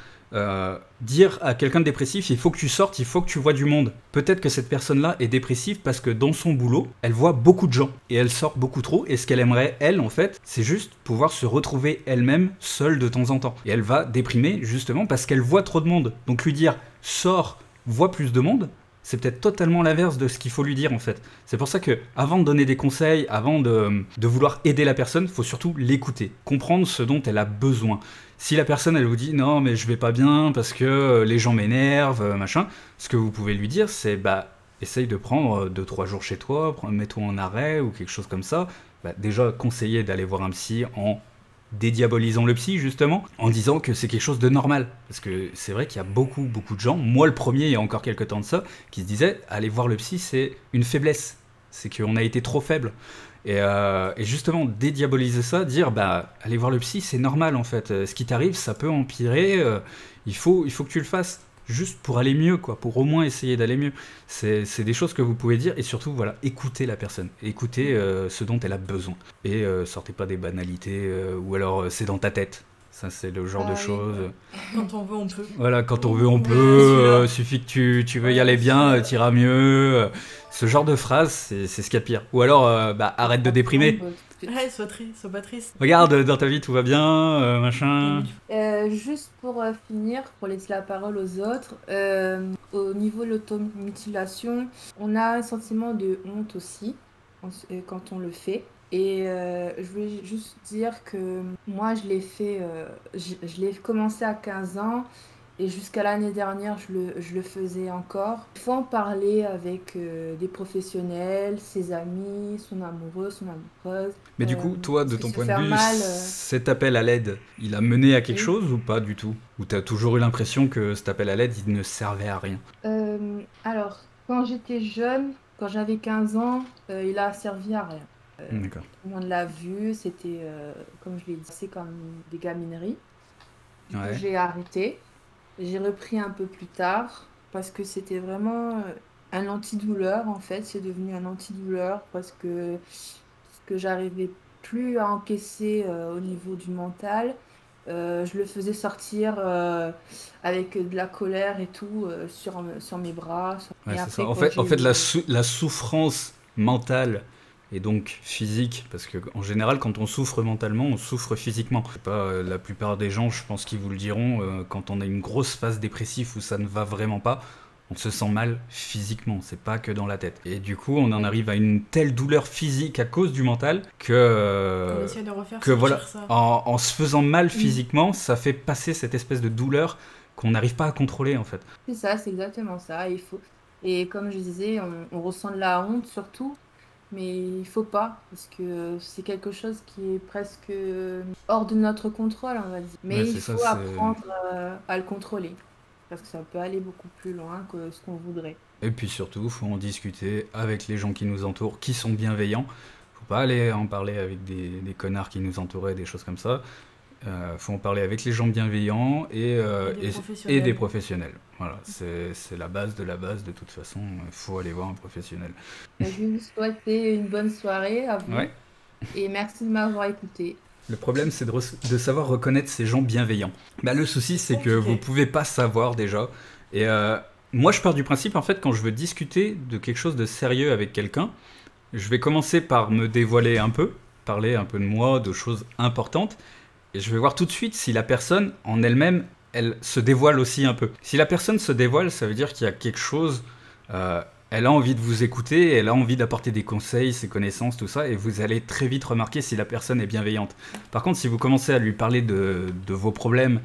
A: Dire à quelqu'un de dépressif, il faut que tu sortes, il faut que tu vois du monde. Peut-être que cette personne-là est dépressive parce que dans son boulot, elle voit beaucoup de gens et elle sort beaucoup trop. Et ce qu'elle aimerait, elle, en fait, c'est juste pouvoir se retrouver elle-même seule de temps en temps. Et elle va déprimer justement parce qu'elle voit trop de monde. Donc lui dire sors, vois plus de monde, c'est peut-être totalement l'inverse de ce qu'il faut lui dire en fait. C'est pour ça que avant de donner des conseils, avant de vouloir aider la personne, faut surtout l'écouter, comprendre ce dont elle a besoin. Si la personne elle vous dit non mais je vais pas bien parce que les gens m'énervent, machin, ce que vous pouvez lui dire c'est essaye de prendre 2-3 jours chez toi, mets-toi en arrêt ou quelque chose comme ça. Déjà conseiller d'aller voir un psy en dédiabolisant le psy justement, en disant que c'est quelque chose de normal. Parce que c'est vrai qu'il y a beaucoup de gens, moi le premier il y a encore quelques temps de ça, qui se disaient aller voir le psy c'est une faiblesse, c'est qu'on a été trop faible. Et justement dédiaboliser ça, dire aller voir le psy c'est normal en fait, ce qui t'arrive ça peut empirer, il faut que tu le fasses. Juste pour aller mieux, quoi, pour au moins essayer d'aller mieux. C'est des choses que vous pouvez dire et surtout, voilà, écoutez la personne, écoutez ce dont elle a besoin. Et sortez pas des banalités ou alors c'est dans ta tête. Ça, c'est le genre de
I: Ah oui,
A: choses.
E: Quand on veut, on peut.
A: Voilà, quand on veut, on peut.
E: celui-là.
A: Suffit que tu veux y aller bien, t'iras mieux. Ce genre de phrase, c'est ce qu'il y a de pire. Ou alors, arrête de déprimer.
E: Ouais, sois pas triste.
A: Regarde, dans ta vie, tout va bien, machin.
I: Juste pour finir, pour laisser la parole aux autres, au niveau de l'automutilation, on a un sentiment de honte aussi quand on le fait. Et je voulais juste dire que moi, je l'ai fait, je l'ai commencé à 15 ans et jusqu'à l'année dernière, je le faisais encore. Il faut en parler avec des professionnels, ses amis, son amoureux, son amoureuse.
A: Mais du coup, toi, de
I: Parce que
A: ton
I: se
A: point de
I: faire
A: vue,
I: mal,
A: cet appel à l'aide, il a mené à quelque
I: Oui.
A: chose ou pas du tout? Ou t'as toujours eu l'impression que cet appel à l'aide, il ne servait à rien?
I: Alors, quand j'étais jeune, quand j'avais 15 ans, il a servi à rien.
A: D'accord.
I: Tout le monde l'a vu, c'était, comme je l'ai dit, c'est comme des gamineries. Du coup,
A: Ouais.
I: j'ai arrêté. J'ai repris un peu plus tard parce que c'était vraiment un antidouleur en fait. C'est devenu un antidouleur parce que j'arrivais plus à encaisser au niveau du mental. Je le faisais sortir avec de la colère et tout sur mes bras.
A: Ouais,
I: Et
A: c'est ça.
I: après,
A: En fait la souffrance mentale et donc physique, parce que en général, quand on souffre mentalement, on souffre physiquement. C'est pas la plupart des gens, je pense qu'ils vous le diront, quand on a une grosse phase dépressive où ça ne va vraiment pas, on se sent mal physiquement, c'est pas que dans la tête. Et du coup, on en arrive à une telle douleur physique à cause du mental
E: On essaie de refaire
A: que
E: sortir
A: voilà,
E: ça.
A: en se faisant mal physiquement, ça fait passer cette espèce de douleur qu'on n'arrive pas à contrôler en fait.
I: c'est ça, c'est exactement ça. Et comme je disais, on ressent de la honte surtout, mais il faut pas, parce que c'est quelque chose qui est presque hors de notre contrôle, on va dire. Mais
A: Ouais,
I: il
A: c'est ça,
I: faut
A: c'est...
I: apprendre à le contrôler, parce que ça peut aller beaucoup plus loin que ce qu'on voudrait.
A: Et puis surtout, faut en discuter avec les gens qui nous entourent, qui sont bienveillants. Faut pas aller en parler avec des connards qui nous entouraient, des choses comme ça. Faut en parler avec les gens bienveillants
E: Et des
A: et
E: professionnels.
A: des professionnels. Voilà, c'est la base de la base de toute façon. Il faut aller voir un professionnel.
I: Je vais vous souhaiter une bonne soirée à vous,
A: Ouais.
I: et merci de m'avoir écouté.
A: Le problème, c'est de savoir reconnaître ces gens bienveillants. Bah, le souci, c'est que
E: Compliqué.
A: vous pouvez pas savoir déjà. Et moi, je pars du principe, en fait, quand je veux discuter de quelque chose de sérieux avec quelqu'un, je vais commencer par me dévoiler un peu, parler un peu de moi, de choses importantes, et je vais voir tout de suite si la personne, en elle-même, elle se dévoile aussi un peu. Si la personne se dévoile, ça veut dire qu'il y a quelque chose... elle a envie de vous écouter, elle a envie d'apporter des conseils, ses connaissances, tout ça, et vous allez très vite remarquer si la personne est bienveillante. Par contre, si vous commencez à lui parler de vos problèmes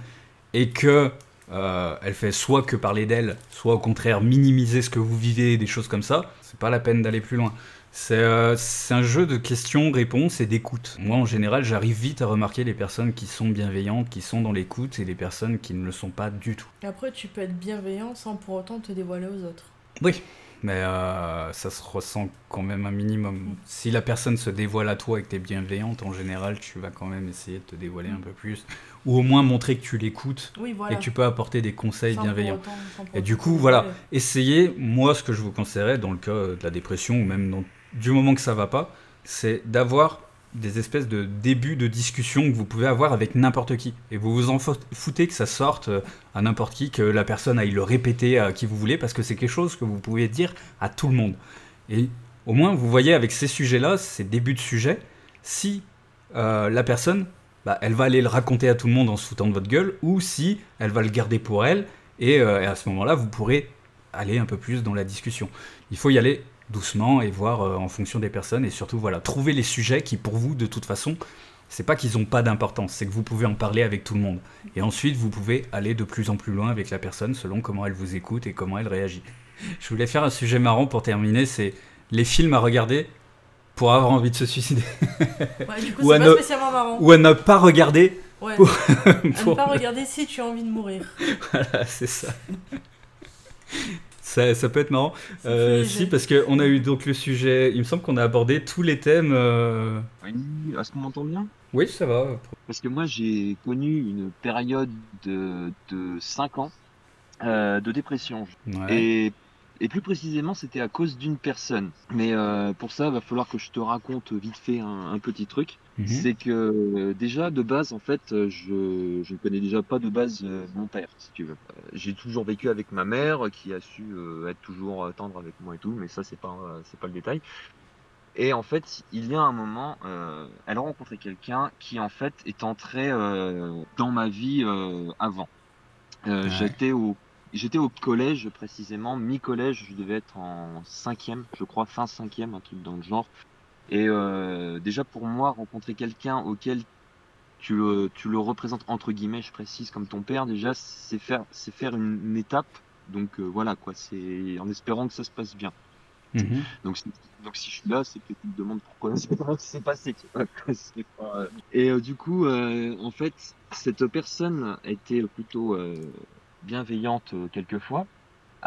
A: et que elle fait soit que parler d'elle, soit au contraire minimiser ce que vous vivez, des choses comme ça, c'est pas la peine d'aller plus loin. C'est un jeu de questions-réponses et d'écoute. Moi, en général, j'arrive vite à remarquer les personnes qui sont bienveillantes, qui sont dans l'écoute, et les personnes qui ne le sont pas du tout.
E: Après, tu peux être bienveillant sans pour autant te dévoiler aux autres.
A: Oui, mais ça se ressent quand même un minimum. Si la personne se dévoile à toi et que tu es bienveillante, en général, tu vas quand même essayer de te dévoiler un peu plus. Ou au moins montrer que tu l'écoutes
E: Oui,
A: et
E: voilà.
A: que tu peux apporter des conseils
E: Sans
A: bienveillants.
E: pour
A: Et
E: autant
A: du coup,
E: te
A: voilà,
E: dévoiler.
A: essayez, moi, ce que je vous conseillerais dans le cas de la dépression, ou même du moment que ça va pas, c'est d'avoir des espèces de débuts de discussion que vous pouvez avoir avec n'importe qui. Et vous vous en foutez que ça sorte à n'importe qui, que la personne aille le répéter à qui vous voulez, parce que c'est quelque chose que vous pouvez dire à tout le monde. Et au moins, vous voyez avec ces sujets-là, ces débuts de sujets, si la personne, bah, elle va aller le raconter à tout le monde en se foutant de votre gueule, ou si elle va le garder pour elle, et à ce moment-là, vous pourrez aller un peu plus dans la discussion. Il faut y aller doucement et voir en fonction des personnes, et surtout, voilà, trouver les sujets qui, pour vous, de toute façon, c'est pas qu'ils n'ont pas d'importance, c'est que vous pouvez en parler avec tout le monde. Et ensuite, vous pouvez aller de plus en plus loin avec la personne selon comment elle vous écoute et comment elle réagit. Je voulais faire un sujet marrant pour terminer, c'est les films à regarder pour avoir envie de se suicider.
E: Ouais, du coup,
A: Ou
E: c'est
A: à
E: pas
A: ne-
E: spécialement marrant.
A: Ou à ne pas regarder
E: Ouais.
A: pour...
E: À ne pas regarder si tu as envie de mourir.
A: Voilà, c'est ça. Ça peut être marrant.
E: C'est plus léger.
A: Si, parce qu'on a eu donc le sujet, il me semble qu'on a abordé tous les thèmes.
J: Oui, est-ce qu'on m'entend bien?
A: Oui, ça va.
J: Parce que moi, j'ai connu une période de 5 ans de dépression.
A: Ouais.
J: Et plus précisément, c'était à cause d'une personne. Mais pour ça, il va falloir que je te raconte vite fait un petit truc.
A: Mhm.
J: C'est que déjà, de base, en fait, je ne connais déjà pas de base mon père, si tu veux. J'ai toujours vécu avec ma mère, qui a su être toujours tendre avec moi et tout, mais ça, c'est pas le détail. Et en fait, il y a un moment, elle a rencontré quelqu'un qui, en fait, est entré dans ma vie avant.
A: Ouais.
J: J'étais au collège, précisément, mi-collège, je devais être en 5e, je crois, fin 5e, un truc dans le genre. Et déjà, pour moi, rencontrer quelqu'un auquel tu le représentes, entre guillemets, je précise, comme ton père, déjà, c'est faire une étape. Donc voilà, quoi, c'est en espérant que ça se passe bien.
A: Mhm.
J: Donc si je suis là, c'est que tu me demandes pourquoi c'est passé. Tu vois, quoi, c'est pas, Et du coup, en fait, cette personne était plutôt bienveillante quelquefois,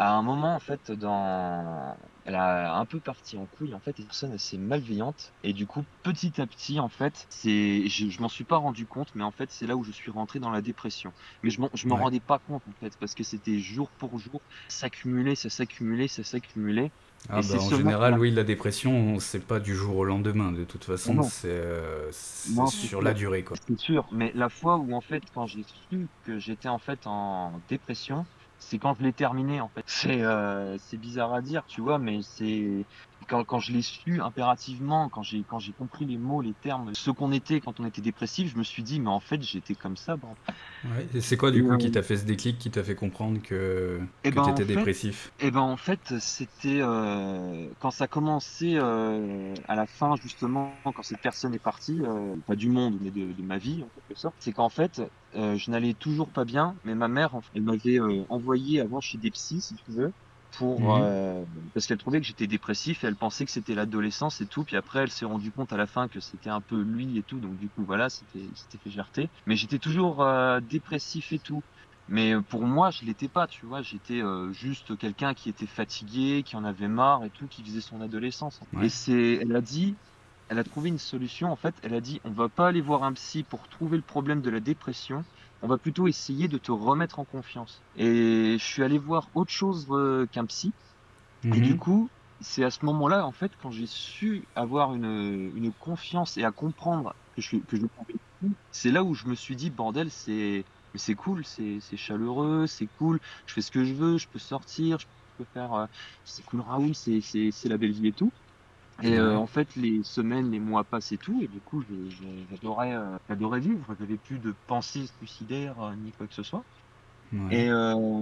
J: À un moment, en fait, elle a un peu parti en couille, en fait, et la personne assez malveillante. Et du coup, petit à petit, en fait, je m'en suis pas rendu compte, mais en fait, c'est là où je suis rentré dans la dépression. Mais je m'en
A: Ouais.
J: rendais pas compte, en fait, parce que c'était jour pour jour, s'accumuler, ça s'accumulait, ça s'accumulait.
A: Ah
J: Et c'est
A: bah en
J: seulement à
A: général,
J: la
A: oui, la dépression, c'est pas du jour au lendemain. De toute
J: Ah
A: façon,
J: non,
A: c'est
J: non, c'est
A: sur la
J: sûr.
A: durée, quoi.
J: C'est sûr. Mais la fois où, en fait, quand j'ai su que j'étais, en fait, en dépression, c'est quand je l'ai terminé, en fait. C'est bizarre à dire, tu vois, mais c'est quand je l'ai su impérativement, quand j'ai compris les mots, les termes, ce qu'on était quand on était dépressif, je me suis dit, mais en fait, j'étais comme ça, bordel.
A: Ouais. Et c'est quoi,
J: Et,
A: du coup, qui t'a fait ce déclic, qui t'a fait comprendre
J: et
A: que
J: ben,
A: t'étais dépressif?
J: en fait, c'était quand ça commençait à la fin, justement, quand cette personne est partie, pas du monde, mais de ma vie, en quelque sorte. C'est qu'en fait, je n'allais toujours pas bien, mais ma mère, en fait, elle m'avait envoyé avant chez des psys, si tu veux, pour
A: Mhm.
J: parce qu'elle trouvait que j'étais dépressif et elle pensait que c'était l'adolescence et tout. Puis après, elle s'est rendue compte à la fin que c'était un peu lui et tout. Donc du coup, voilà, c'était fait jarter. Mais j'étais toujours dépressif et tout. Mais pour moi, je l'étais pas, tu vois. J'étais juste quelqu'un qui était fatigué, qui en avait marre et tout, qui faisait son adolescence. Et
A: Ouais.
J: elle a trouvé une solution. En fait, elle a dit, on va pas aller voir un psy pour trouver le problème de la dépression. On va plutôt essayer de te remettre en confiance. Et je suis allé voir autre chose qu'un psy. Et du
A: Mhm.
J: coup, c'est à ce moment-là, en fait, quand j'ai su avoir une confiance et à comprendre que je le pouvais plus, c'est là où je me suis dit, bordel, mais c'est cool, c'est chaleureux, c'est cool, je fais ce que je veux, je peux sortir, je peux faire, c'est cool, Raoul, c'est la belle vie et tout. Et
A: Ouais.
J: en fait, les semaines, les mois passent et tout, et du coup, j'adorais vivre, j'avais plus de pensées suicidaires, ni quoi que ce soit.
A: Ouais.
J: Et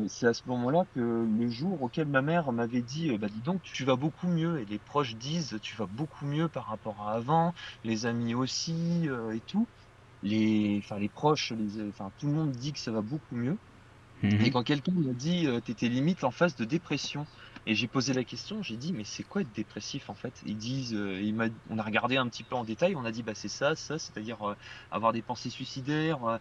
J: c'est à ce moment-là que le jour auquel ma mère m'avait dit, bah dis donc, tu vas beaucoup mieux. Et les proches disent, tu vas beaucoup mieux par rapport à avant, les amis aussi et tout. Les proches, enfin tout le monde dit que ça va beaucoup mieux. Et
A: Mhm.
J: quand quelqu'un m'a dit, t'étais limite en phase de dépression. Et j'ai posé la question, j'ai dit, mais c'est quoi être dépressif en fait? Ils disent, on a regardé un petit peu en détail, on a dit, bah c'est ça, c'est-à-dire avoir des pensées suicidaires,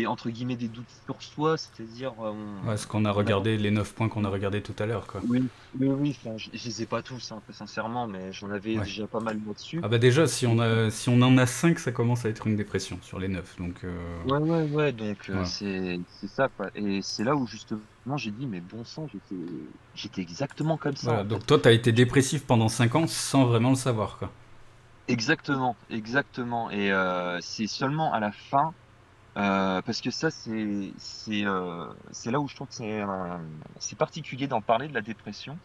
J: entre guillemets, des doutes sur soi, c'est-à-dire
A: Ouais, ce qu'on a
J: on a
A: regardé, les 9 points qu'on a regardés tout à l'heure, quoi.
J: oui, oui, enfin, je les ai pas tous, hein, sincèrement, mais j'en avais
A: Ouais.
J: déjà pas mal là-dessus.
A: Ah bah déjà,
J: Et
A: si on en a 5, ça commence à être une dépression sur les 9. Donc,
J: ouais, donc
A: voilà.
J: c'est ça, quoi. Et c'est là où justement j'ai dit, mais bon sang, j'étais exactement comme ça,
A: Voilà,
J: en
A: donc
J: fait.
A: toi, t'as été dépressif pendant 5 ans sans vraiment le savoir, quoi.
J: Exactement, exactement. Et c'est seulement à la fin, parce que ça, c'est là où je trouve que c'est particulier d'en parler de la dépression,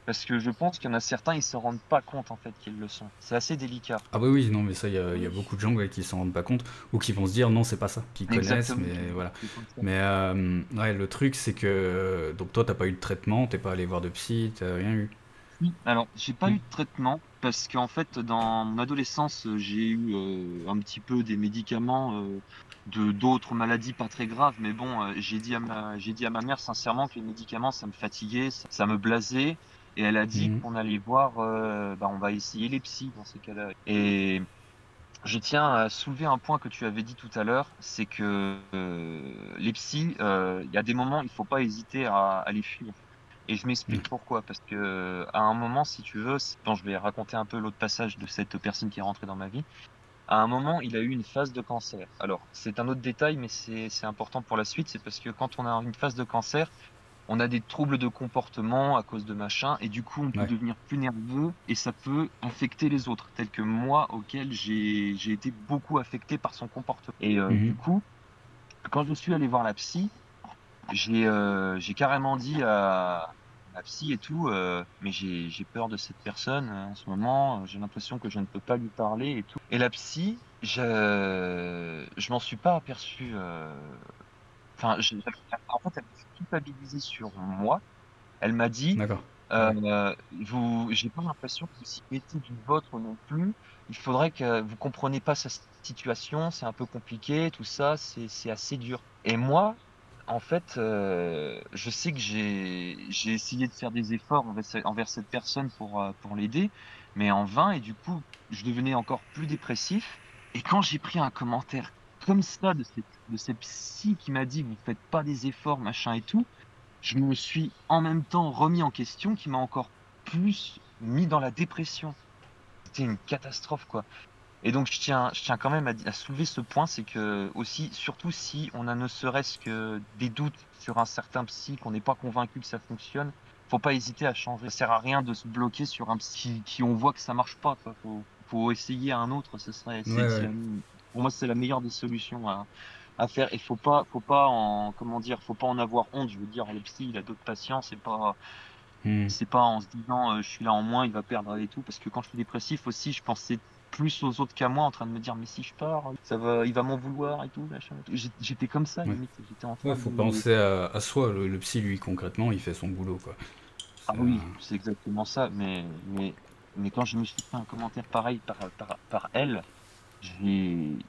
J: parce que je pense qu'il y en a certains, ils se rendent pas compte en fait qu'ils le sont. C'est assez délicat.
A: Ah bah oui, non, mais ça, il y a
E: Oui.
A: beaucoup de gens ouais, qui s'en rendent pas compte, ou qui vont se dire non, c'est pas ça, qui connaissent,
J: Exactement.
A: mais voilà.
J: C'est comme ça.
A: Mais ouais, le truc, c'est que donc toi, t'as pas eu de traitement, t'es pas allé voir de psy, t'as rien eu.
J: Oui, alors j'ai pas
A: Hmm.
J: eu de traitement parce qu'en fait dans mon adolescence j'ai eu un petit peu des médicaments de d'autres maladies pas très graves, mais bon j'ai dit à ma mère sincèrement que les médicaments ça me fatiguait, ça me blasait, et elle a dit
A: Mhm.
J: qu'on allait voir bah on va essayer les psys dans ces cas-là. Et je tiens à soulever un point que tu avais dit tout à l'heure, c'est que les psys, il y a des moments il faut pas hésiter à les fuir. Et je
A: Ouais.
J: m'explique pourquoi, parce que à un moment, si tu veux, quand je vais raconter un peu l'autre passage de cette personne qui est rentrée dans ma vie, à un moment, il a eu une phase de cancer. Alors, c'est un autre détail, mais c'est important pour la suite, c'est parce que quand on a une phase de cancer, on a des troubles de comportement à cause de machin, et du coup, on peut
A: Ouais.
J: devenir plus nerveux, et ça peut affecter les autres, tel que moi, auquel j'ai été beaucoup affecté par son comportement. Et du
A: Mhm.
J: coup, quand je suis allé voir la psy, j'ai carrément dit à la psy et tout, mais j'ai peur de cette personne en ce moment, j'ai l'impression que je ne peux pas lui parler et tout. Et la psy, je m'en suis pas aperçu. Enfin, en fait, elle m'a fait culpabiliser sur moi. Elle m'a dit,
A: D'accord.
J: j'ai pas l'impression que vous y mettez du vôtre non plus. Il faudrait que vous compreniez pas sa situation, c'est un peu compliqué, tout ça, c'est assez dur. Et moi, en fait, je sais que j'ai essayé de faire des efforts envers cette personne pour l'aider, mais en vain, et du coup, je devenais encore plus dépressif. Et quand j'ai pris un commentaire comme ça de cette psy qui m'a dit, vous faites pas des efforts, machin et tout, je me suis en même temps remis en question, qui m'a encore plus mis dans la dépression. C'était une catastrophe, quoi. Et donc je tiens quand même à soulever ce point, c'est que aussi, surtout si on a ne serait-ce que des doutes sur un certain psy, qu'on n'est pas convaincu que ça fonctionne, faut pas hésiter à changer. Ça sert à rien de se bloquer sur un psy qui on voit que ça marche pas, quoi. Faut essayer un autre. Pour moi, c'est la meilleure des solutions à faire. Et faut pas faut pas en avoir honte. Je veux dire, le psy, il a d'autres patients, c'est pas en se disant je suis là en moins, il va perdre et tout. Parce que quand je suis dépressif aussi, je pensais plus aux autres qu'à moi, en train de me dire mais si je pars, il va m'en vouloir et tout, machin et tout. J'étais comme ça, limite. J'étais en train
A: faut penser à soi. Le psy, lui, concrètement, il fait son boulot, quoi.
J: Ah oui, c'est exactement ça. Mais quand je me suis fait un commentaire pareil par elle,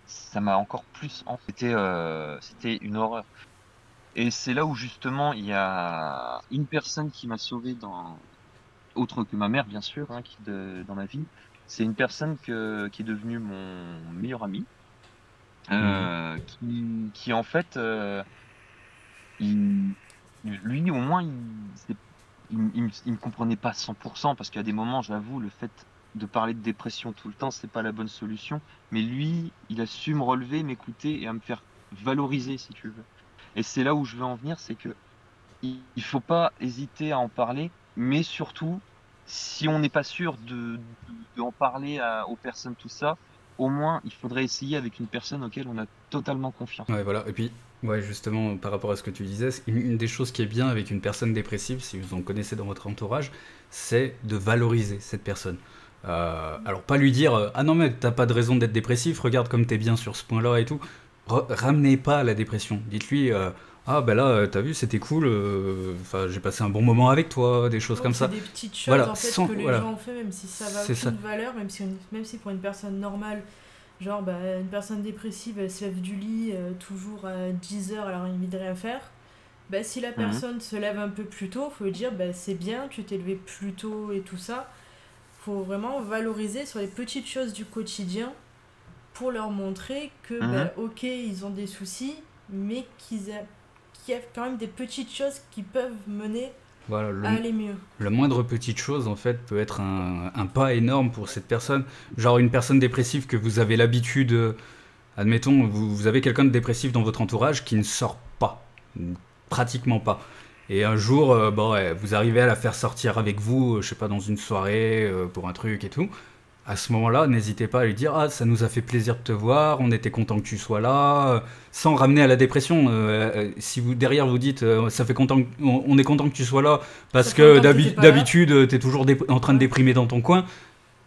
J: ça m'a encore plus. C'était une horreur. Et c'est là où justement il y a une personne qui m'a sauvé autre que ma mère, bien sûr, hein, dans ma vie. C'est une personne qui est devenue mon meilleur ami, qui en fait, lui au moins, il me comprenait pas 100%, parce qu'à des moments, j'avoue, le fait de parler de dépression tout le temps, c'est pas la bonne solution. Mais lui, il a su me relever, m'écouter et à me faire valoriser, si tu veux. Et c'est là où je veux en venir, c'est que il faut pas hésiter à en parler, mais surtout, si on n'est pas sûr de en parler aux personnes, tout ça, au moins, il faudrait essayer avec une personne auquel on a totalement confiance.
A: Ouais, voilà. Et puis, ouais, justement, par rapport à ce que tu disais, une des choses qui est bien avec une personne dépressive, si vous en connaissez dans votre entourage, c'est de valoriser cette personne. Alors, pas lui dire ah non, mais t'as pas de raison d'être dépressif, regarde comme t'es bien sur ce point-là et tout. Ramenez pas à la dépression. Dites-lui ah ben là, t'as vu, c'était cool, j'ai passé un bon moment avec toi, des choses comme ça.
E: C'est des petites choses
A: Voilà,
E: en fait que les gens ont fait, même si ça va aucune valeur, même si pour une personne normale, genre une personne dépressive, elle se lève du lit toujours à 10h, elle a envie de rien faire. Si la personne se lève un peu plus tôt, faut lui dire c'est bien, tu t'es levé plus tôt et tout ça. Faut vraiment valoriser sur les petites choses du quotidien pour leur montrer que ok, ils ont des soucis, mais qu'il y a quand même des petites choses qui peuvent mener à aller mieux.
A: La moindre petite chose, en fait, peut être un pas énorme pour cette personne. Genre une personne dépressive que vous avez l'habitude... admettons, vous avez quelqu'un de dépressif dans votre entourage qui ne sort pas. Pratiquement pas. Et un jour, vous arrivez à la faire sortir avec vous, je sais pas, dans une soirée, pour un truc et tout. À ce moment-là, n'hésitez pas à lui dire « Ah, ça nous a fait plaisir de te voir, on était content que tu sois là », sans ramener à la dépression. Si derrière vous dites « Ça fait content, on est content que tu sois là, parce que d'habitude, t'es toujours en train de déprimer dans ton coin »,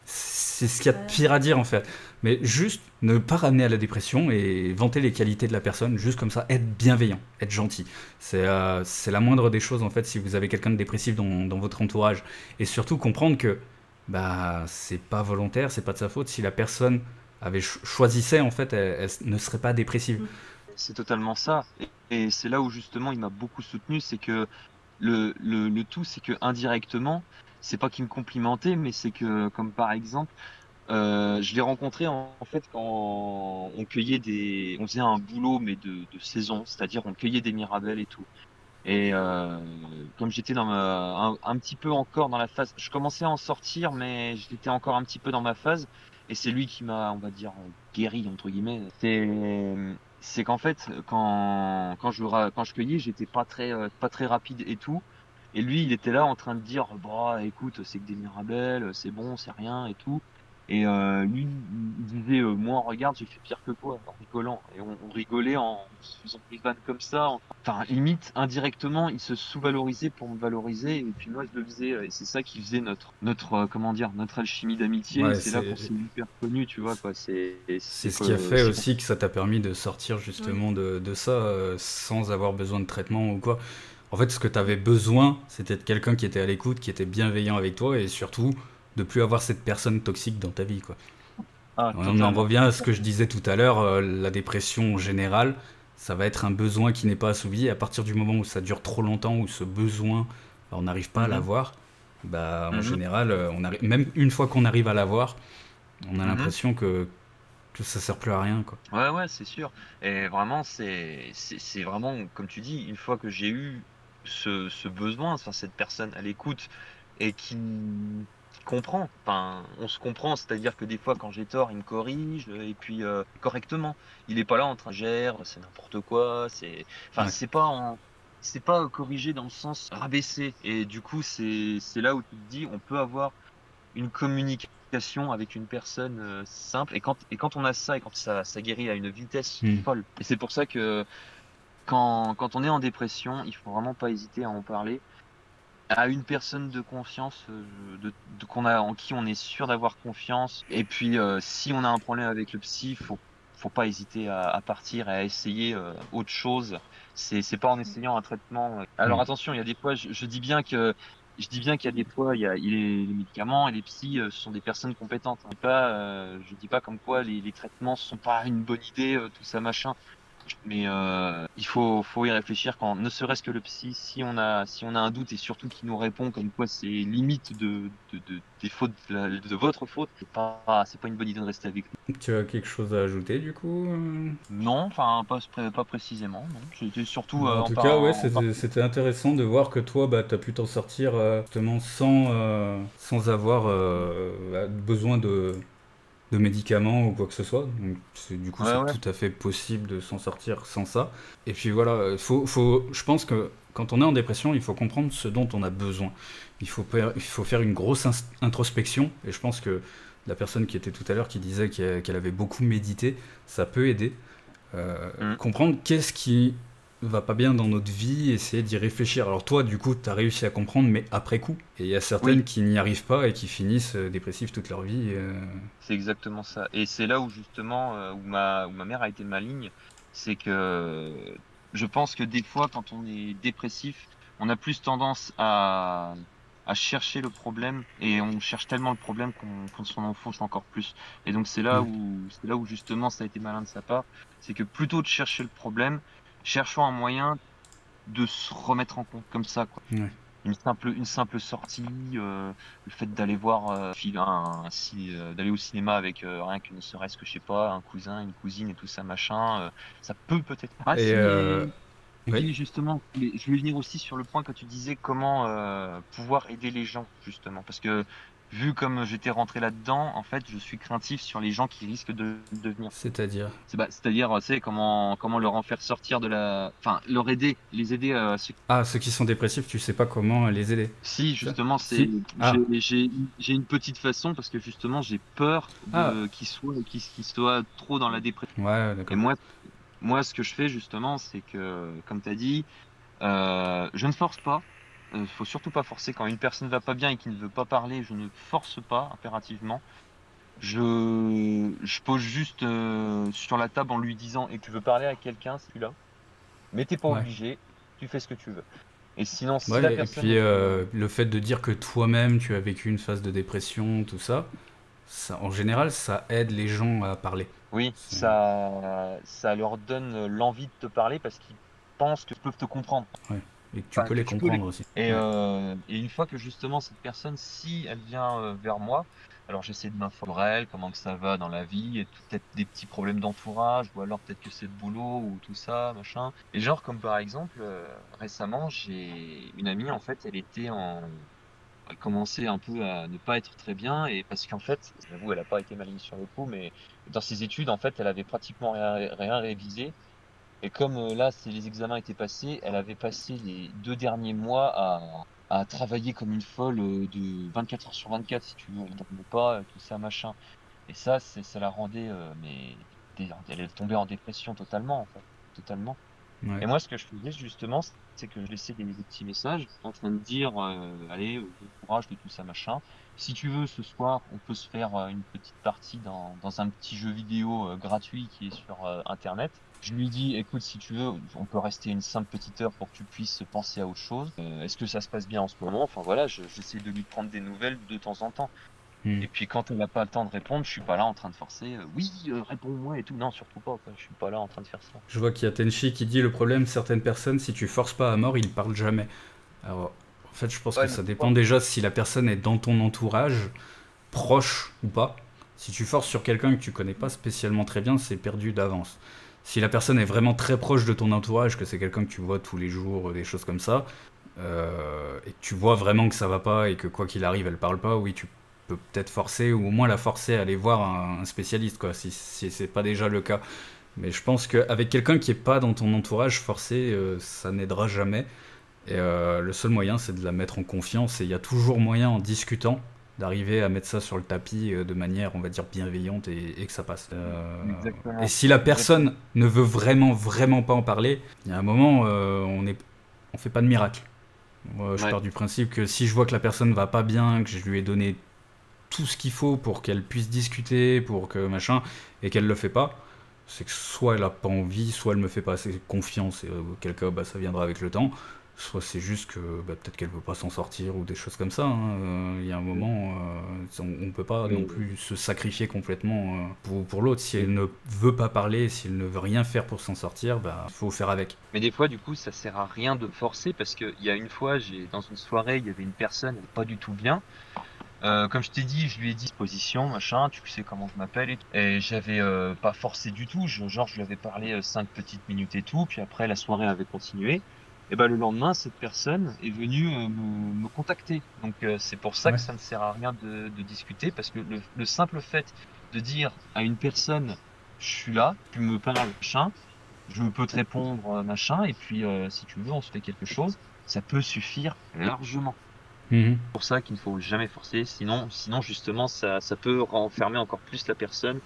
A: c'est ce qu'il y a de pire à dire en fait. Mais juste ne pas ramener à la dépression et vanter les qualités de la personne, juste comme ça, être bienveillant, être gentil. C'est la moindre des choses en fait si vous avez quelqu'un de dépressif dans votre entourage. Et surtout comprendre que c'est pas volontaire, c'est pas de sa faute. Si la personne choisissait, en fait, elle ne serait pas dépressive.
J: C'est totalement ça. Et c'est là où justement il m'a beaucoup soutenu, c'est que le tout, c'est que indirectement, c'est pas qu'il me complimentait, mais c'est que, comme par exemple, je l'ai rencontré en fait quand on faisait un boulot mais de saison, c'est-à-dire on cueillait des mirabelles et tout. Et comme j'étais un petit peu encore dans la phase, je commençais à en sortir, mais j'étais encore un petit peu dans ma phase. Et c'est lui qui m'a, on va dire, guéri entre guillemets. C'est qu'en fait, quand je cueillais, j'étais pas très rapide et tout. Et lui, il était là en train de dire, bah écoute, c'est que des mirabelles, c'est bon, c'est rien et tout. Et lui, il disait, moi, regarde, j'ai fait pire que toi, en rigolant. Et on rigolait en se faisant des vannes comme ça. Enfin, limite, indirectement, il se sous-valorisait pour me valoriser. Et puis moi, je le faisais. Et c'est ça qui faisait notre alchimie d'amitié.
A: Ouais,
J: c'est là qu'on s'est hyper connus, tu vois, quoi. C'est
A: ce qui a fait aussi que ça t'a permis de sortir justement de ça sans avoir besoin de traitement ou quoi. En fait, ce que t'avais besoin, c'était de quelqu'un qui était à l'écoute, qui était bienveillant avec toi et surtout de plus avoir cette personne toxique dans ta vie, quoi. On en revient à ce que je disais tout à l'heure, la dépression en général, ça va être un besoin qui n'est pas assouvi. Et à partir du moment où ça dure trop longtemps, où ce besoin, on n'arrive pas à l'avoir, en général, même une fois qu'on arrive à l'avoir, on a l'impression que ça sert plus à rien, quoi.
J: Ouais, c'est sûr. Et vraiment, c'est vraiment, comme tu dis, une fois que j'ai eu ce besoin, enfin, cette personne à l'écoute et qui comprend. Enfin, on se comprend, c'est-à-dire que des fois, quand j'ai tort, il me corrige et puis correctement. Il est pas là en train de gère, c'est n'importe quoi. Enfin,
A: Ouais.
J: c'est pas corrigé dans le sens rabaisser. Et du coup, c'est là où tu te dis, on peut avoir une communication avec une personne simple. Et quand on a ça et quand ça guérit à une vitesse folle. Et c'est pour ça que quand on est en dépression, il faut vraiment pas hésiter à en parler à une personne de confiance, en qui on est sûr d'avoir confiance. Et puis, si on a un problème avec le psy, faut pas hésiter à partir et à essayer autre chose. C'est pas en essayant un traitement. Alors attention, il y a des fois, je dis bien qu'il y a des fois, il y a les médicaments et les psys, ce sont des personnes compétentes. Je dis pas comme quoi les traitements sont pas une bonne idée, tout ça machin. Mais il faut y réfléchir quand, ne serait-ce que le psy, si on a un doute et surtout qu'il nous répond comme quoi c'est limite des fautes de votre faute, c'est pas une bonne idée de rester avec nous.
A: Tu as quelque chose à ajouter du coup
J: Non, enfin pas précisément. Non. C'était surtout.
A: En tout cas, ouais, c'était intéressant de voir que toi, bah, t'as pu t'en sortir justement sans avoir besoin de médicaments ou quoi que ce soit. Donc, du coup, c'est tout à fait possible de s'en sortir sans ça. Et puis voilà, je pense que quand on est en dépression, il faut comprendre ce dont on a besoin. Il faut faire une grosse introspection. Et je pense que la personne qui était tout à l'heure, qui disait qu'elle avait beaucoup médité, ça peut aider. Comprendre qu'est-ce qui va pas bien dans notre vie, essayer d'y réfléchir. Alors toi, du coup, t'as réussi à comprendre, mais après coup. Et il y a certaines qui n'y arrivent pas et qui finissent dépressives toute leur vie.
J: C'est exactement ça. Et c'est là où justement, où ma mère a été maligne, c'est que je pense que des fois, quand on est dépressif, on a plus tendance à chercher le problème et on cherche tellement le problème qu'on s'en enfonce encore plus. Et donc c'est là où justement ça a été malin de sa part, c'est que plutôt de chercher le problème, cherchons un moyen de se remettre en compte comme ça, quoi.
A: Ouais.
J: Une simple sortie, le fait d'aller voir d'aller au cinéma avec rien que ne serait-ce que je sais pas un cousin, une cousine et tout ça machin, ça peut-être. Oui, justement, je voulais venir aussi sur le point que tu disais comment pouvoir aider les gens, justement, parce que vu comme j'étais rentré là-dedans, en fait, je suis craintif sur les gens qui risquent de devenir.
A: C'est-à-dire
J: C'est-à-dire, tu sais, comment leur en faire sortir de la... Enfin, les aider à...
A: ceux qui sont dépressifs, tu sais pas comment les aider.
J: Si, justement, j'ai une petite façon, parce que justement, j'ai peur qu'ils soient trop dans la dépression.
A: Ouais, d'accord.
J: Et moi, ce que je fais, justement, c'est que, comme tu as dit, je ne force pas. Faut surtout pas forcer. Quand une personne va pas bien et qui ne veut pas parler, je ne force pas impérativement. Je pose juste sur la table en lui disant: et tu veux parler à quelqu'un, c'est là. Mais t'es pas obligé, tu fais ce que tu veux. Et sinon, si la personne...
A: Et puis le fait de dire que toi-même tu as vécu une phase de dépression, tout ça, en général, ça aide les gens à parler.
J: Oui, ça leur donne l'envie de te parler parce qu'ils pensent qu'ils peuvent te comprendre.
A: Ouais. Et que tu peux les comprendre aussi.
J: Et une fois que justement cette personne, si elle vient vers moi, alors j'essaie de m'informer comment que ça va dans la vie, et peut-être des petits problèmes d'entourage, ou alors peut-être que c'est le boulot, ou tout ça, machin. Et genre comme par exemple, récemment, j'ai une amie, en fait, elle commençait un peu à ne pas être très bien, et parce qu'en fait, j'avoue, elle n'a pas été maligne sur le coup, mais dans ses études, en fait, elle avait pratiquement rien révisé. Et comme là, les examens étaient passés, elle avait passé les 2 derniers mois à travailler comme une folle de 24 heures sur 24, si tu veux, elle dormait pas, tout ça, machin. Et ça la rendait, elle est tombée en dépression totalement, en fait, totalement.
A: Ouais.
J: Et moi, ce que je faisais justement, c'est que je laissais des petits messages en train de dire, allez, bon courage de tout ça, machin. Si tu veux, ce soir, on peut se faire une petite partie dans un petit jeu vidéo gratuit qui est sur Internet. Je lui dis, écoute, si tu veux, on peut rester une simple petite heure pour que tu puisses penser à autre chose. Est-ce que ça se passe bien en ce moment? Enfin voilà, j'essaie de lui prendre des nouvelles de temps en temps. Et puis quand elle n'a pas le temps de répondre, je suis pas là en train de forcer. Oui, réponds-moi et tout. Non, surtout pas. Quoi. Je suis pas là en train de faire ça.
A: Je vois qu'il y a Tenchi qui dit le problème, certaines personnes, si tu forces pas à mort, ils parlent jamais. Alors, en fait, je pense que ça dépend déjà si la personne est dans ton entourage, proche ou pas. Si tu forces sur quelqu'un que tu connais pas spécialement très bien, c'est perdu d'avance. Si la personne est vraiment très proche de ton entourage, que c'est quelqu'un que tu vois tous les jours, des choses comme ça, et que tu vois vraiment que ça va pas et que quoi qu'il arrive, elle parle pas, oui, tu peux peut-être forcer ou au moins la forcer à aller voir un spécialiste, quoi, si c'est pas déjà le cas. Mais je pense qu'avec quelqu'un qui est pas dans ton entourage, forcer, ça n'aidera jamais. Et le seul moyen, c'est de la mettre en confiance. Et il y a toujours moyen, en discutant, d'arriver à mettre ça sur le tapis de manière, on va dire, bienveillante et que ça passe.
J: Exactement.
A: Et si la personne ne veut vraiment pas en parler, il y a un moment, on fait pas de miracle. Moi, je
J: Ouais.
A: pars du principe que si je vois que la personne va pas bien, que je lui ai donné tout ce qu'il faut pour qu'elle puisse discuter, pour que machin, et qu'elle le fait pas, c'est que soit elle a pas envie, soit elle me fait pas assez confiance, et auquel cas bah, ça viendra avec le temps, soit c'est juste que bah, peut-être qu'elle veut pas s'en sortir ou des choses comme ça. Hein. Il y a un moment, on peut pas non plus se sacrifier complètement pour l'autre. Si elle ne veut pas parler, si elle ne veut rien faire pour s'en sortir, bah faut faire avec.
J: Mais des fois, du coup, ça sert à rien de forcer parce qu'il y a une fois, dans une soirée, il y avait une personne elle est pas du tout bien. Comme je t'ai dit, je lui ai dit position, machin, tu sais comment je m'appelle et j'avais pas forcé du tout. Je lui avais parlé 5 petites minutes et tout, puis après la soirée avait continué. Et ben le lendemain, cette personne est venue me contacter. Donc c'est pour ça que ça ne sert à rien de discuter parce que le simple fait de dire à une personne, je suis là, tu me parles, machin, je peux te répondre, machin, et puis si tu veux, on se fait quelque chose, ça peut suffire largement. C'est pour ça qu'il ne faut jamais forcer, sinon justement ça peut renfermer encore plus la personne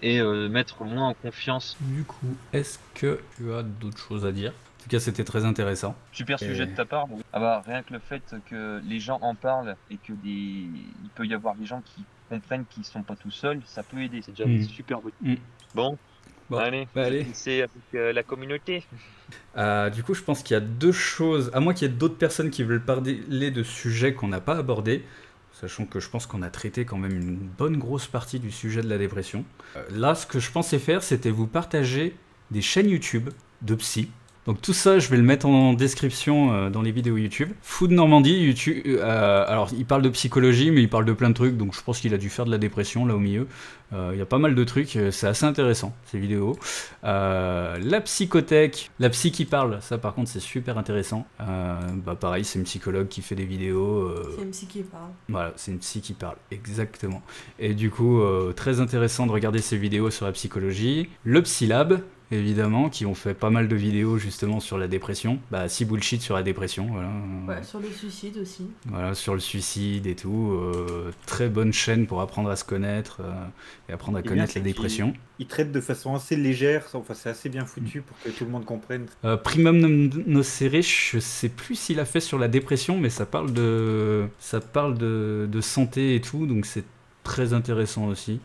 J: et mettre moins en confiance.
A: Du coup, est-ce que tu as d'autres choses à dire? En tout cas, c'était très intéressant.
J: Super sujet de ta part. Bon. Ah bah, rien que le fait que les gens en parlent et que il peut y avoir des gens qui comprennent qu'ils sont pas tout seuls, ça peut aider. C'est déjà super beau. Bon, allez, c'est avec la communauté.
A: Du coup, je pense qu'il y a deux choses, à moins qu'il y ait d'autres personnes qui veulent parler de sujets qu'on n'a pas abordés, sachant que je pense qu'on a traité quand même une bonne grosse partie du sujet de la dépression. Là, ce que je pensais faire, c'était vous partager des chaînes YouTube de psy. Donc tout ça, je vais le mettre en description dans les vidéos YouTube. Food Normandie, YouTube, alors il parle de psychologie, mais il parle de plein de trucs, donc je pense qu'il a dû faire de la dépression là au milieu. Il y a pas mal de trucs, c'est assez intéressant ces vidéos. La psychothèque, la psy qui parle, ça par contre c'est super intéressant. Bah pareil, c'est une psychologue qui fait des vidéos.
E: C'est une psy qui parle.
A: Voilà, c'est une psy qui parle, exactement. Et du coup, très intéressant de regarder ces vidéos sur la psychologie. Le Psylab, évidemment, qui ont fait pas mal de vidéos justement sur la dépression. Bah, si bullshit sur la dépression, voilà.
E: Ouais, sur le suicide aussi.
A: Voilà, sur le suicide et tout. Très bonne chaîne pour apprendre à se connaître et apprendre à connaître la dépression.
H: Il traite de façon assez légère, enfin c'est assez bien foutu pour que tout le monde comprenne.
A: Primum Nocere, je sais plus s'il a fait sur la dépression, mais ça parle de santé et tout, donc c'est très intéressant aussi.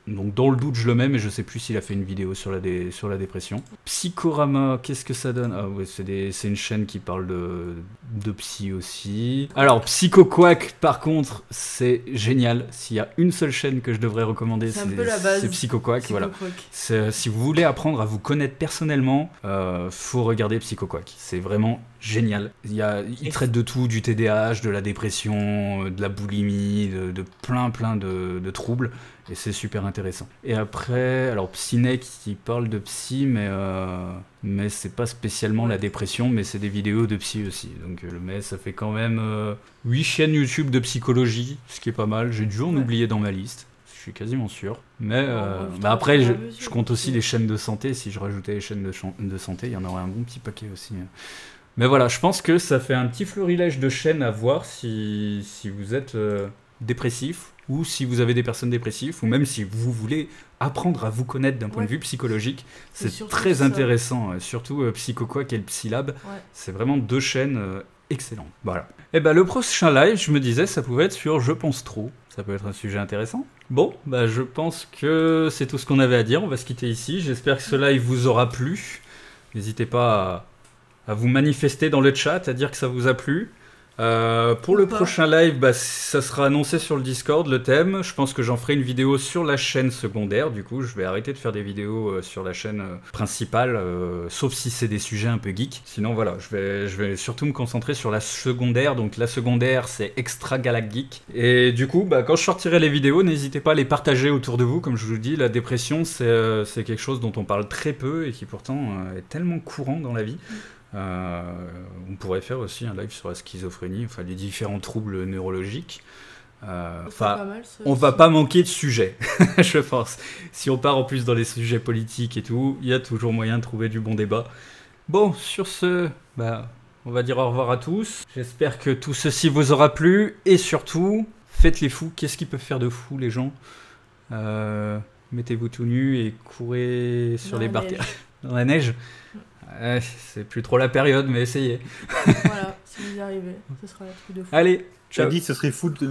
A: Donc dans le doute je le mets, mais je sais plus s'il a fait une vidéo sur la dépression. Psychorama, qu'est-ce que ça donne? Ah ouais, c'est une chaîne qui parle de psy aussi. Alors PsychoQuack par contre c'est génial. S'il y a une seule chaîne que je devrais recommander, c'est PsychoQuack. Voilà. Si vous voulez apprendre à vous connaître personnellement, faut regarder PsychoQuack. C'est vraiment génial. Il traite de tout, du TDAH, de la dépression, de la boulimie, de plein de troubles, et c'est super intéressant. Et après, alors Psynec, il parle de psy, mais c'est pas spécialement la dépression, mais c'est des vidéos de psy aussi. Donc ça fait quand même 8 chaînes YouTube de psychologie, ce qui est pas mal. J'ai dû en oublier dans ma liste. Je suis quasiment sûr. Mais après, je compte aussi les chaînes de santé. Si je rajoutais les chaînes de santé, il y en aurait un bon petit paquet aussi. Mais voilà, je pense que ça fait un petit florilège de chaînes à voir si vous êtes dépressif, ou si vous avez des personnes dépressives, ou même si vous voulez apprendre à vous connaître d'un point de vue psychologique. C'est très intéressant. Surtout PsychoQuack et le Psylab. C'est vraiment deux chaînes excellentes. Voilà. Et le prochain live, je me disais, ça pouvait être sur Je pense trop. Ça peut être un sujet intéressant. Bon, je pense que c'est tout ce qu'on avait à dire. On va se quitter ici. J'espère que ce live vous aura plu. N'hésitez pas à vous manifester dans le chat, à dire que ça vous a plu. Pour le prochain live, ça sera annoncé sur le Discord, le thème. Je pense que j'en ferai une vidéo sur la chaîne secondaire. Du coup, je vais arrêter de faire des vidéos sur la chaîne principale, sauf si c'est des sujets un peu geeks. Sinon, voilà, je vais surtout me concentrer sur la secondaire. Donc la secondaire, c'est Extra Galactic Geek. Et du coup, quand je sortirai les vidéos, n'hésitez pas à les partager autour de vous. Comme je vous dis, la dépression, c'est quelque chose dont on parle très peu et qui pourtant est tellement courant dans la vie. On pourrait faire aussi un live sur la schizophrénie, enfin les différents troubles neurologiques.
E: Pas mal, ça
A: on va
E: aussi.
A: pas manquer de sujets, je pense. Si on part en plus dans les sujets politiques et tout, il y a toujours moyen de trouver du bon débat. Bon, sur ce, on va dire au revoir à tous. J'espère que tout ceci vous aura plu. Et surtout, faites les fous. Qu'est-ce qu'ils peuvent faire de fou, les gens ? Mettez-vous tout nu et courez sur les barrières. Dans la neige. C'est plus trop la période, mais essayez.
E: Voilà, si vous y arrivez, ce sera un truc de fou.
A: Allez,
H: J'ai
A: ciao.
H: dit ce serait fou de